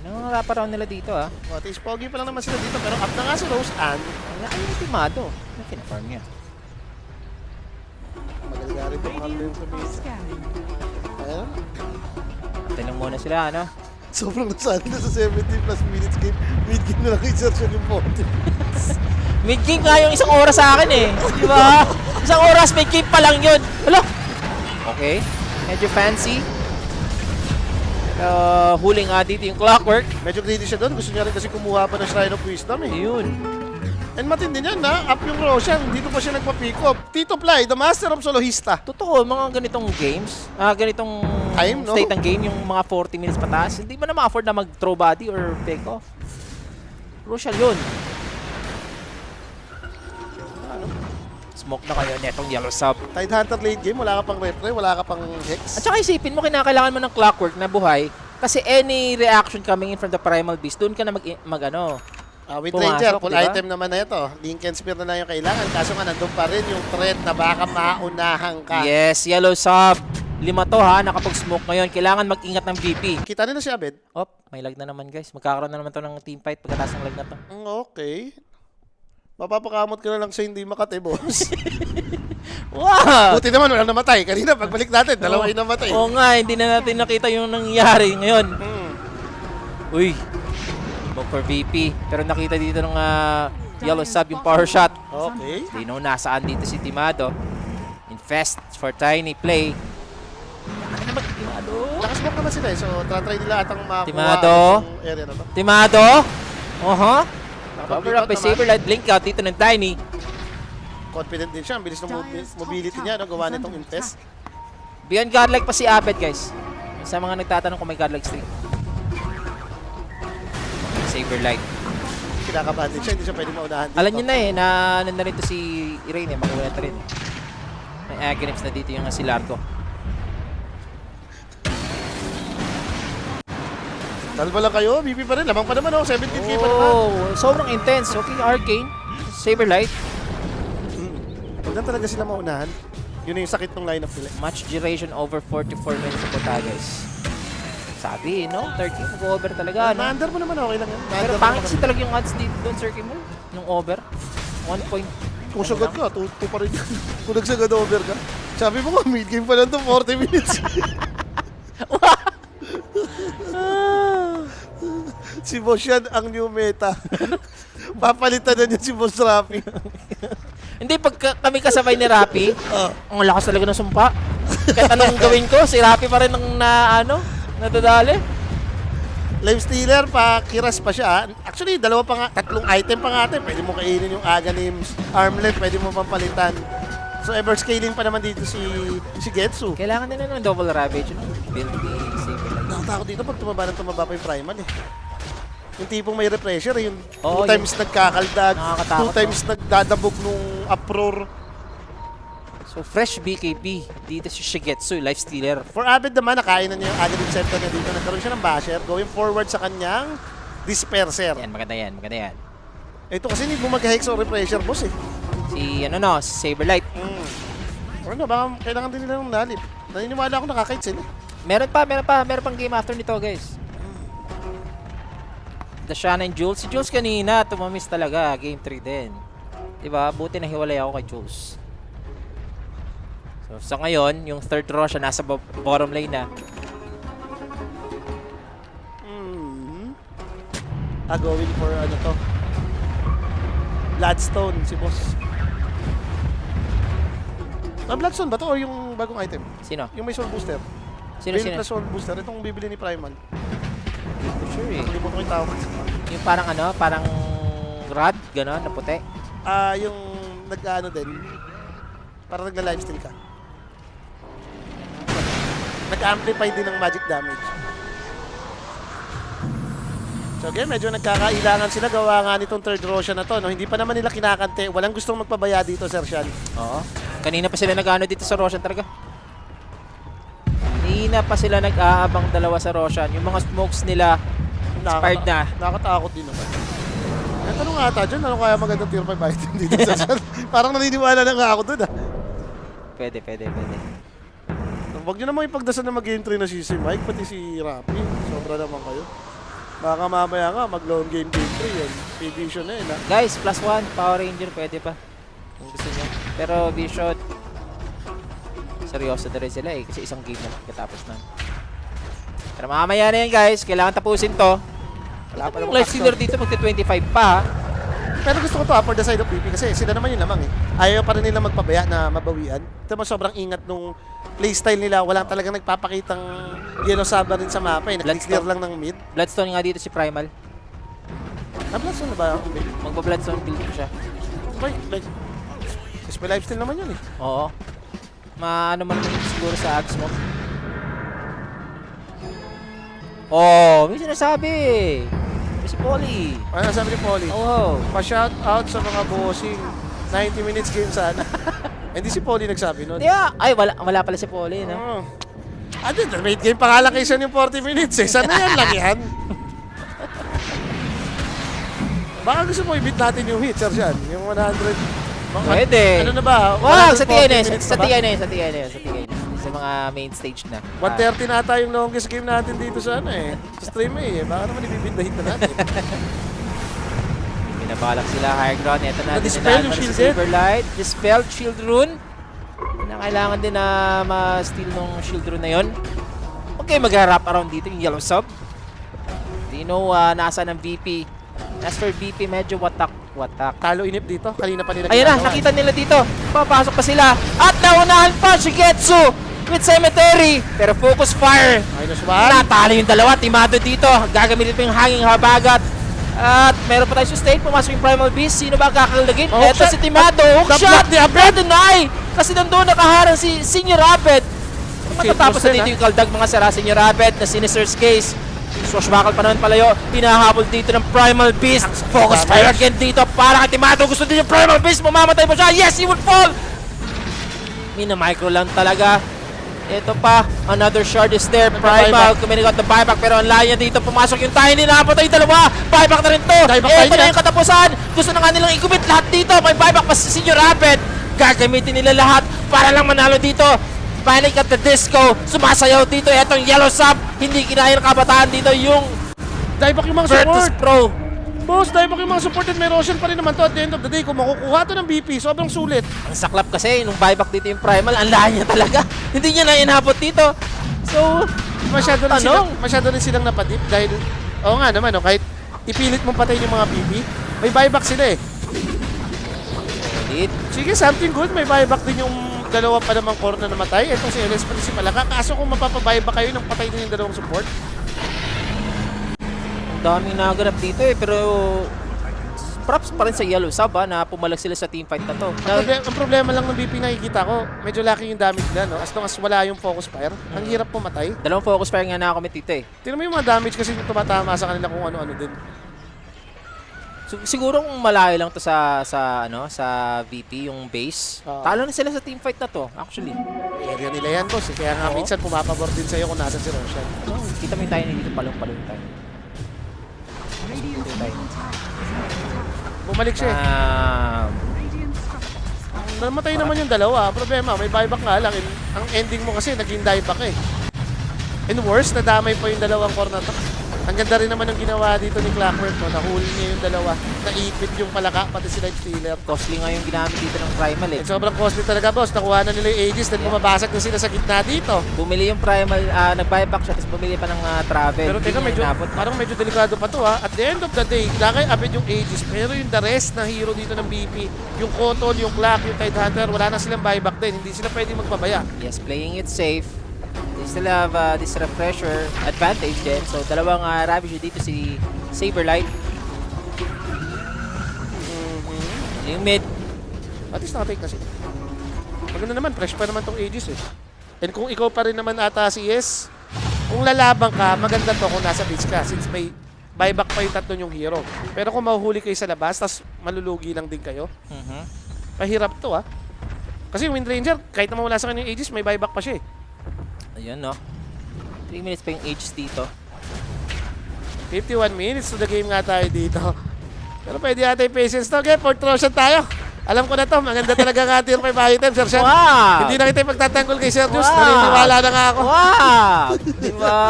Ano ang wrap around nila dito ah? At is pogi pa lang naman sila dito, pero up na nga si Rose Ann. Wala yung timado. Ano pinafarm niya? Magaling rin itong handle yung pamilya. Ayan. Patay lang muna sila ano? Sobrang nasali na sa 70 plus minutes game. Mid-game na lang kay Sir Sean yung 40. Mid-game nga yung isang oras sa akin eh. Di ba? Isang oras, mid-game pa lang yun. Hala! Okay. Medyo fancy. Huling nga dito yung clockwork. Medyo greedy siya doon. Gusto niya rin kasi kumuha pa ng Shrine of Wisdom eh. Ayun. And matindi niyan na, up yung Roshan. Dito pa siya nagpa-pick up. Tito Ply, the master of solohista. Totoo, mga ganitong games, ganitong Time, no? state ng game, yung mga 40 minutes pataas, hindi mo na ma-afford na mag-throw body or pick off. Crucial yun. Ano? Smoke na kayo netong yellow sub. Tide Hunter late game, wala ka pang repre, wala ka pang hex. At saka isipin mo, kinakailangan mo ng clockwork na buhay kasi any reaction coming in from the primal beast, doon ka na With pumasok, Ranger, full diba? item naman na ito. Lincoln Spear na lang yung kailangan. Kaso nga, nandun pa rin yung threat na baka maunahan ka. Yes, yellow sub. 5 to ha, nakapag-smoke ngayon. Kailangan mag-ingat ng BP. Kita nila si Abed. Op, may lag na naman guys. Magkakaroon na naman to ng team fight pagkatapos ng lag na to. Okay. Mapapakamot ka na lang sa hindi makate, boss. Wow! Buti naman, walang namatay. Kanina, pagbalik natin, dalawa yung namatay. Oo nga, hindi na natin nakita yung nangyari ngayon. Uy, smoke for VP. Pero nakita dito ng yellow sub yung power shot. Okay. Di know nasaan dito si Timado. Infest for tiny play. Ano naman Timado? Nakasmoke naman sila eh. So, try nila atang makakuha Timado. yung area na to. Timado? Cover up by naman. Saberlight. Blink out dito ng Tiny. Confident din siya. Ang bilis ng mobility niya. No? Gawa nitong infest. Beyond Godlike pa si Abed guys. Sa mga nagtatanong kung may Godlike streak. Saberlight. Kinakabahan din siya. Hindi siya pwede maunahan dito. Alam niyo na eh, na rin to si Irene eh. Makuha rin. May Aghanims na dito yung si Largo. Talba lang kayo. BP pa rin. Lamang pa naman. 17k pa naman. Oh, sobrang intense. Okay, Arcane. Saberlight. Huwag na talaga sila maunahan. Yun na yung sakit ng lineup nila. Match duration over 44 minutes po tayo guys. Sabi, no? 13 mag-over talaga, no? Na-under mo naman. Okay lang yan. Pero pangit kasi talaga yung odds dito doon, Sir Kimul. Yung over. 1 point. Kung sagad ka, 2 pa rin yan. Kung nagsagad over ka. Sabi mo nga, mid-game pa lang to 40 minutes. Si Boss yan ang new meta. Papalitan na niya si Boss Rafi. Hindi, pag kami kasabay ni Rapi, ang lakas talaga ng sumpa. Kahit anong gawin ko, si Rapi pa rin ang nadadali. Live Stealer, pakiras pa siya. Actually, tatlong item pa nga ate. Pwede mo kainin yung Aghanims, Armlet, pwede mo pang palitan. So, ever scaling pa naman dito si Getsu. Kailangan din ng double ravage, no? Build the Saberlight. Nakakatakot dito pag tumaba pa yung primal eh. Yung tipong may refresher, yung Oo, 2 times nagkakaldag, Nakakatakot, 2 times nagdadabog nung uproar. So, fresh BKB. Dito si Shigetsu, Lifestealer. For Abed naman, nakain na niya yung agad yung center niya dito. Nagkaroon siya ng basher, going forward sa kanyang disperser. Yan, maganda yan, maganda yan. Ito kasi hindi mo mag-hex o refresher, boss eh. Si, si Saberlight. Ano, baka kailangan din nila ng nalip. Naniniwala ako nakakait sila. Meron pang game after nito, guys. The Shanna and Jules. Si Jules kanina, tumamis talaga. Game 3 din. Diba? Buti na hiwalay ako kay Jules. So, sa ngayon, yung third row siya nasa bottom lane na. Going for ano to. Bloodstone, si boss. Bloodstone ba to o yung bagong item? Sino? Yung may soul booster. Sino? Veil plus soul booster. Itong bibili ni Primal. For sure eh. Kalimutan ko yung tawag. Yung parang rod, gano'n, na puti. Yung nag-ano din. Parang nagla-lifesteal ka. Nag-amplify din ng magic damage. So again, medyo nagkakailangan sila gawa nga nitong third Roshan na to. No? Hindi pa naman nila kinakante. Walang gustong magpabaya dito, Sir Sean. Oo. Kanina pa sila nag-ano dito sa Roshan talaga. Kanina pa sila nag-aabang dalawa sa Roshan. Yung mga smokes nila, expired na. Nakakatakot din naman. Ang tanong nga ata dyan, ano kaya magandang tier 5 item dito, Sir Sean? Parang naniniwala na nga ako dun, ah. Pwede. Huwag nyo naman ipagdasal na mag-game 3 na si Mike, pati si Rapi. Sobra naman kayo. Baka mamaya nga, mag-long game 3 yun. P-Vision na yun, ha? Guys, +1, Power Ranger, pwede pa. Kung gusto nyo. Pero Bishop, seryoso na rin sila eh. Kasi isang game na katapos na. Pero mamaya na yan guys, kailangan tapusin to. Wala pa yung Lifestealer dito, magti-25 pa. Pero gusto ko to for the side of BP kasi sila naman yung lamang eh. Ayaw pa rin nila magpabaya na mabawian. Ito mo sobrang ingat nung playstyle nila. Walang talagang nagpapakitang yellow saba rin sa mapa eh. Nag-clear lang ng mid. Bloodstone nga dito si Primal. Bloodstone na ba ang build? Magba-Bloodstone build ko siya. Like, spell lifesteal naman yun eh. Oo. Maano man naman siguro sa ads mo. Oh, may sinasabi. May si Polly. Ano sabi ni Polly? Oh. Pa-shout out sa mga bossing. 90 minutes game sana. Hindi si Polly nagsabi nun. Yeah. Ay, wala pala si Polly, no? Oo. Made game pa nga lang kayo yung 40 minutes eh. Sana yan lang yan. Baka gusto mo i-beat natin yung hit, Sir Sean. Yung 100. Pwede. Ano na ba? Wow, sa TI na yun. 140 minutes Sa na ba? TI na yun. Sa TI na yun. Sa TI na yun. Sa mga main stage na. 130 na ata yung longest game natin dito sa ano eh. Sa stream eh. Baka naman i-beat na hit na natin. Pinabalak sila higher ground. Ito na. Na-dispel yung shield din. Silverlight. Dispelled shield rune. Kailangan din na ma-steal nung shield rune na yun. Okay, mag-wrap around dito yung yellow sub. Di know nasa ng VP. As for VP, medyo watak. Talo inip dito. Kanina pa nila Ayan na, nakita nila dito. Papasok pa sila. At naunahan pa, Shigetsu with Cemetery. Pero focus fire. Minus 1. Natalo yung dalawa. Timado dito. Gagamitin pa yung hanging habagat. At meron pa tayo sustain. Pumasok yung Primal Beast. Sino ba kakalagin? Oh, Eto si Timado. Hookshot! Deny! Kasi nandun nakaharang si Senior Rapid. Matatapos na dito yung kaldag mga sara Senior Rapid na Sinister's Case. Swashbuckle pa naman palayo. Pinahabol dito ng Primal Beast. Focus fire again dito para kay Timado. Gusto din yung Primal Beast. Mamamatay pa siya. Yes, he would fall! Mina-micro lang talaga. Ito pa, another shard is there. Primal, communicated the buyback pero ang layo niya dito. Pumasok yung Tiny, napatay yung dalawa. Buyback na rin to. Ito na yung katapusan. Gusto na nga nilang ikubit lahat dito. May buyback pa si Senior Rapid. Gagamitin nila lahat para lang manalo dito. Panic at the Disco. Sumasayaw dito. Itong yellow sub. Hindi kinaya ng kabataan dito yung Dieback yung mga Virtus support. Pro. Boss, dieback yung mga support at may Roshan pa rin naman to at the end of the day. Kung makukuha to ng BP, sobrang sulit. Ang saklap kasi, nung buyback dito yung Primal, ang layo niya talaga. Hindi niya na inabot dito. So, Masyado rin silang napadip dahil, oo nga naman, no, kahit ipilit mong patayin yung mga BP, may buyback sila eh. Sige, something good. May buyback din yung dalawa pa namang core na namatay. Itong si LS pa rin si Palaka. Kaso kung mapapabuyback kayo nang patay din yung dalawang support. ang daming naganap dito eh, pero props pa rin sa Yellow Sub na pumalag sila sa teamfight na to. Ang problema lang ng BP nakikita ko, medyo laki yung damage nila, no? As long as wala yung focus fire, ang hirap pumatay. Dalawang focus fire nga nakakomit dito eh. Tingnan mo yung mga damage kasi tumatama sa kanila kung ano-ano din. Siguro kung malayo lang to sa VP yung base. Oo. Talo na sila sa teamfight na to, actually. Area nila yan, boss. Kaya nga Oo. minsan pumapabor din sa'yo kung nasan si Roshan. Kita mo yung tayo dito, palong-palong tayo. Bumalik siya eh. Namatay naman yung dalawa. Problema, may buyback nga lang. Ang ending mo kasi, naging dieback eh. And worse, nadamay pa yung dalawang core na to. Ang ganda rin naman ng ginawa dito ni Clockwork, no? Nahuli niya yung dalawa. Naipit yung palaka, pati si Life Stealer. Costly nga yung ginamit dito ng Primal eh. And sobrang costly talaga, boss. Nakuha na nila yung Aegis, then bumabasag na sila sa gitna dito. Bumili yung Primal, nag-buyback siya, tapos bumili pa ng Travel. Pero teka, Hindi niya medyo, inabot. parang medyo delikado pa to ha. At the end of the day, kailangan abid yung Aegis. Pero yung the rest na hero dito ng BP, yung Kotol, yung Clock, yung Tidehunter, wala na silang buyback din. Hindi sila pwede magpabaya. Yes, playing it safe. They still have this refresher advantage din. So, dalawang Ravager dito si Saberlight. Yung mid. At least nakatake na sila. Maganda naman, fresh pa naman tong Aegis eh. And kung ikaw pa rin naman ata si Yes, kung lalabang ka, maganda to kung nasa base ka since may buyback pa yung tatlo yung hero. Pero kung mahuhuli kayo sa labas, tas malulugi lang din kayo, mahirap to ah. Kasi yung Wind Ranger, kahit na mawala sa kanya yung Aegis, may buyback pa siya eh. Ayun, no? 3 minutes pa yung Aegis dito. 51 minutes to the game nga tayo dito. Pero pwede yata yung patience to. Okay, fourth Roshan tayo. Alam ko na to, maganda talaga nga tier 5 item, Sir Sean. Wow! Hindi na kita pagtatanggol kay Sir Juice. Wow! Naniniwala na nga ako. Wow! Di ba?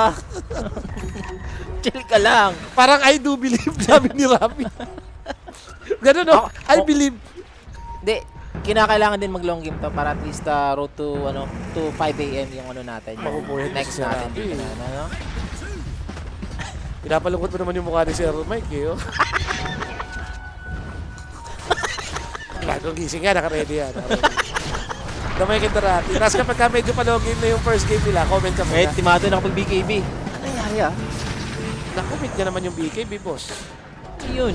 Chill ka lang. Parang I do believe, sabi ni Rafi. Ganun no? I believe. Hindi, kinakailangan din mag long game to para at least road to 5 AM yung natin. Yung Makupuhin next si natin Rafi. dito na, ano? Pinapalungkot mo naman yung mukha ni Sir Mike eh. Oh. Bagong gising yan, naka-ready yan. Damay kita Rafi. Tapos kapag medyo palogin na yung first game nila, comment ka Wait, muna. Timado na kapag BKB. Ano nangyari Na-comment niya naman yung BKB, boss. Yun.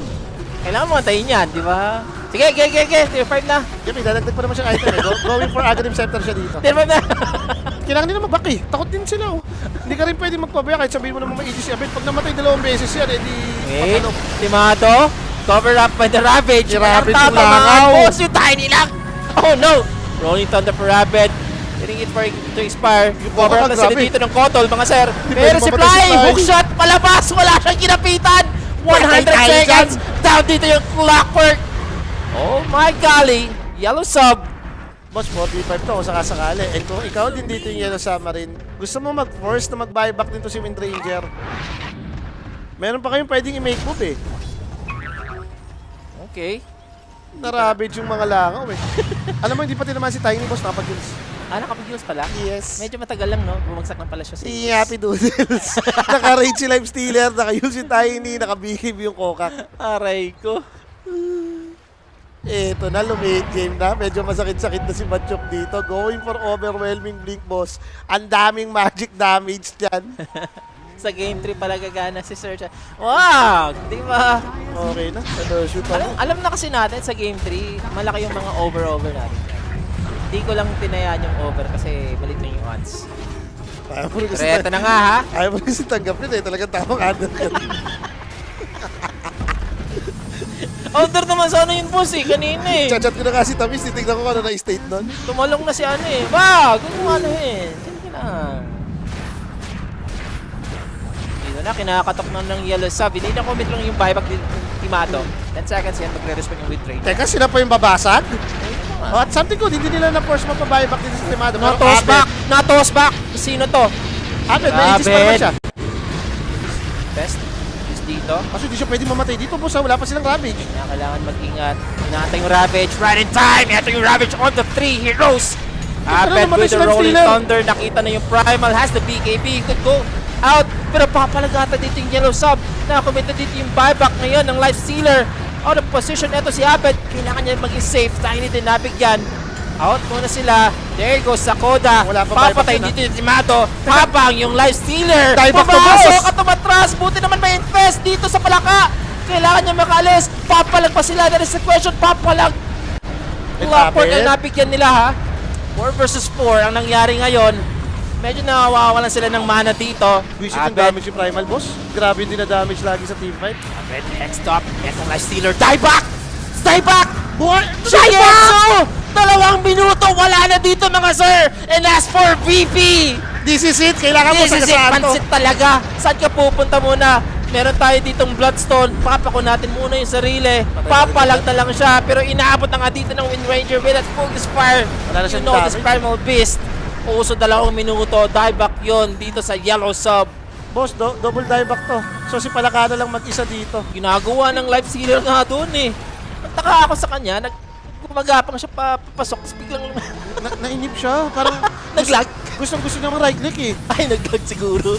Kailangan mo antayin yan, di ba? Sige, tier 5 na. Yan, may dadagdag pa naman siyang item eh. Going for Aghanim Scepter siya dito. Tier 5 na. Kailangan nila mag-back eh. Takot din sila oh. Hindi ka rin pwede magpabaya kahit sabihin mo naman ma-easy si Abed. Pag namatay 2 beses yan, edi... Wait, Timado. Cover up by the Ravage. Si Ravage Ang yung langaw. boss, yung tiny lang. Oh no! Rolling Thunder for Ravage. Getting it for it to expire. Cover up na sila grabe. dito ng Kotol, mga sir. Di Pero pwede si mamatay Fly, si Fly. hookshot, palabas. Wala siyang kinapitan. 100 tayo seconds. Down dito yung Clockwork. Oh my golly. Yellow Sub. Boss, 4v5 to kung sakasakali. And kung ikaw din dito yung Yellow Submarine, gusto mo mag-force na mag-buyback din to si Wind Ranger, meron pa kayong pwedeng i-make move eh. Okay. Na-ravage yung mga langaw eh. Alam mo, hindi pati naman si Tiny Boss nakapag-kills. Nakapag-use pala. Yes. Medyo matagal lang, no? Bumagsak ng pala siya sa Si Happy Doodles. Naka-rage si Life Stealer, naka-use si Tiny, naka-behave yung Kokak. Aray ko. Eto na, lumate game na. Medyo masakit-sakit na si Matchok dito. Going for overwhelming blink, boss. Ang daming magic damage dyan. Sa game 3 pala gagana si Sir Chan. Wow! Di ba? Okay na, shoot Alam na kasi natin sa game 3, malaki yung mga over natin. Hindi ko lang tinayaan yung over kasi malit na yung odds. Ayaw mo rin kasi, Pero eto na nga ha. ayaw mo rin kasi tanggapin eh. Talagang tamang under ka. Under naman sana yun boss eh, kanina eh. Chat-chat ko na kasi Tamis, titignan ko kung ano na-state nun. Tumalong na si ano eh. Wag! Ganun ano eh. Sige lang. Dito na, kinakatok na ng Yellow Sub. Hindi na comment lang yung buyback din Timado. 10 seconds yan, magre-respond yung win trade. Teka, sila pa yung babasag? Ayun na nga. Oh, at something good, hindi nila na-force mapabuyback dito sa Timado. Na-toss back! Na-toss back! Sino to? Abed, may aegis pa naman siya. Best is dito. Kasi hindi siya pwede mamatay dito, boss. Wala pa silang Ravage. Kaya kailangan mag-ingat. Inaantay yung Ravage. Right in time! Ito yung Ravage on the 3 heroes! Abed namatay with si the Life Rolling Stealer. Thunder. Nakita na yung Primal. Has the BKB. Could go out. Pero papalagata dito yung Yellow Sub. Nakakomit na dito yung buyback ngayon ng Life Stealer. Out of position. Ito si Abed. Kailangan niya maging safe. Tiny din nabigyan. Out muna sila. There goes Sakoda. Wala pa Papatay buyback dito yung Timado. Habang yung Life Stealer. Dive back to Pumasok boss. at tumatras. Buti naman may infest dito sa palaka. Kailangan niya makalis. Papalag pa sila. There is a question. Papalag. It Lockport happened. ang napigyan nila ha. 4 versus 4 ang nangyari ngayon. Medyo nawawalan sila ng mana dito. Visit yung damage yung Primal Boss. Grabe yung dinadamage lagi sa teamfight. Abed, next stop. Etong Life Stealer. Die back! Die back! Boy! Shayetsu! 2 minuto. Wala na dito mga sir. And as for VP, This is it! Kailangan mo this sa is it. kasaan to. Pansit talaga. Saan ka pupunta muna? Meron tayo ditong Bloodstone. Papako natin muna yung sarili. Papalag na lang siya. Pero inaabot na nga dito ng Wind Ranger with that focus fire. Wala na You siyang know this damage. Primal Beast. Uso 2 minuto. Dieback yon dito sa Yellow Sub. Boss, double dieback to. So si Palakano lang mag-isa dito. Ginagawa ng Life Stealer nga doon eh. Nagtaka ako sa kanya. Gumagapang siya papasok. Biglang Nainip siya. Parang naglag. gustong-gusto niya right click eh. Ay, naglag siguro.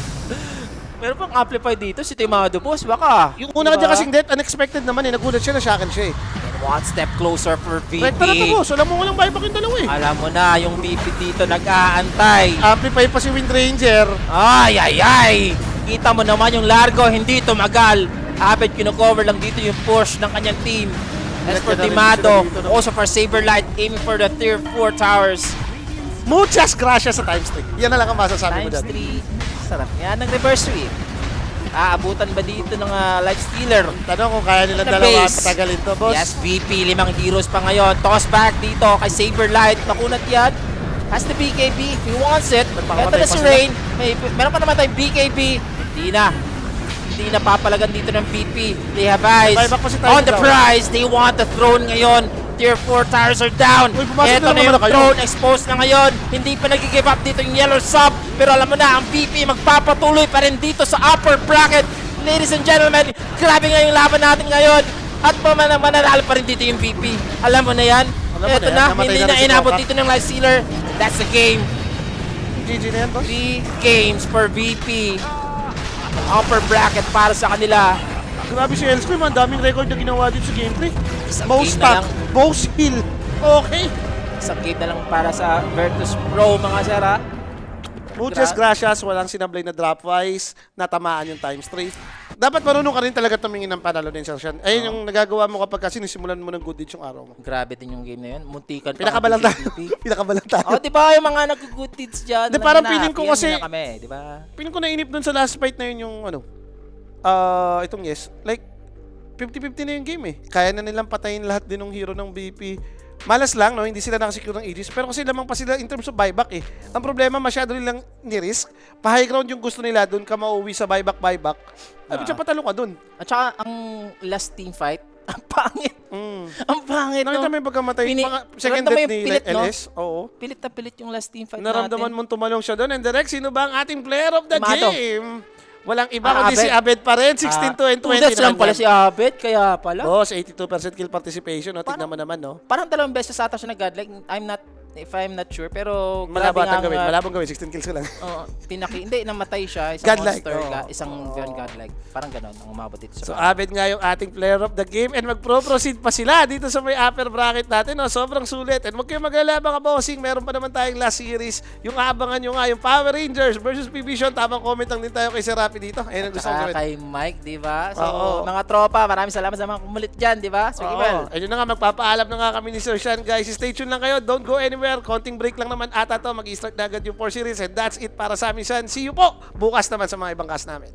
Meron pang amplify dito si Timado Boss. Baka. Yung una ka dyan kasing death, unexpected naman eh. Nagulat siya, na-shackle siya eh. One step closer for VP. Right na to boss. Alam mo walang buyback yung dalawa eh. Alam mo na, yung VP dito nag-aantay. Amplify pa si Wind Ranger. Ay, ay, ay! Kita mo naman yung largo, hindi tumagal. Abed, kino-cover lang dito yung push ng kanyang team. As for Nagkita na rin Timado, sila dito, no? also for Saberlight, aiming for the tier 4 towers. Muchas gracias sa times 3. Yan na lang ang masasabi ko Times dyan. 3. Sarap yan ng reverse sweep. Aabutan ba dito ng Life Stealer? Tanong kung kaya nilang Na dalawa base. patagalin to, boss. Yes, VP, 5 heroes pa ngayon. Toss back dito kay Saberlight. Nakunat yan. Has the BKB if he wants it. Ito Nagpakamatay na pa si sila. Rain. Meron pa naman tayong BKB. Hindi na papalagan dito ng VP. They have eyes Buyback pa si Tyler on the daw. prize. They want the throne ngayon. Tier 4 towers are down. Uy, pumasok Ito na na naman yung na kayo. throne. Exposed na ngayon. Hindi pa nag-give up dito yung yellow sub. Pero alam mo na, ang VP magpapatuloy pa rin dito sa upper bracket. Ladies and gentlemen, grabe nga yung laban natin ngayon. At mananalo pa rin dito yung VP. Alam mo na yan. Alam mo Ito na yan. na, Namatay hindi na na rin si inabot Coca. dito ng Life Stealer. That's the game. GG na yan, boss. 3 games for VP. Upper bracket para sa kanila. Grabe si Elscream, ang daming record na ginawa dito sa gameplay. Isang Most game na stack, lang. most heal. Okay. Isang game na lang para sa Virtus Pro mga sir ha. Muchas gracias. Walang sinablay na drop-wise. Natamaan yung times 3. Dapat marunong ka rin talaga tumingin ng panalo din, Sir Sean. Ayun yung nagagawa mo kapag kasi sinisimulan mo ng good deeds yung araw mo. Grabe din yung game na yun. Muntikan pa. Pinakabalang ang tayo. VP. Pinakabalang tayo. Oh, di ba yung mga nag-good deeds dyan? Di, parang feeling ko kasi- kami, di ba? Piling ko nainip dun sa last fight na yun yung ano. Itong yes. Like, 50-50 na yung game eh. Kaya na nilang patayin lahat din ng hero ng BP. Malas lang, no? Hindi sila nakasecure ng Aegis. Pero kasi lamang pa sila in terms of buyback eh. Ang problema, masyado nilang ni-risk. Pa-high ground yung gusto nila dun ka mauwi sa buyback. Ay, siya patalo ka dun. At saka, ang last team fight, ang pangit. Ang pangit, Nakita no? mo yung pagkamatay, second Naramdaman death yung ni pilit, no? LS. Oo. Pilit na pilit yung last team fight Naramdaman natin. mong tumalong siya doon. And direct, sino ba ang ating player of the Timado. game? Walang iba kundi Abed. si Abed pa rin. 16-2 and 2 deaths 20 lang pala si Abed, kaya pala. Boss, 82% kill participation. No? Tignan mo naman, no? Parang 2 beses ata siya nag-godlike. If I'm not sure, pero Malabo grabe atang nga gawin. ang, Malabong gawin. 16 kills ka lang. hindi, namatay siya. Isang Godlike, monster, oo. isang beyond godlike. Parang ganon, ang umabot dito So, sa Abed nga yung ating player of the game. And mag-proceed pa sila dito sa may upper bracket natin. No? Sobrang sulit. And huwag kayong mag-alala mga bossing. Meron pa naman tayong last series. Yung aabangan nyo nga, yung Power Rangers versus Vision. Tamang comment lang din tayo kay Sir Rapi dito. Ayun ang gusto ko Saka gawin. kay Mike, di ba? So, Oo. mga tropa, maraming salamat sa mga kumulit dyan, di ba? Sige, well. Ayun na nga, magpapaalam na nga kami ni Sir Sean, guys. Stay tuned lang kayo. Don't go anywhere. Konting break lang naman ata to. Mag-i-start na agad yung 4 series. And that's it para sa amin, Sean. See you po bukas naman sa mga ibang cast namin.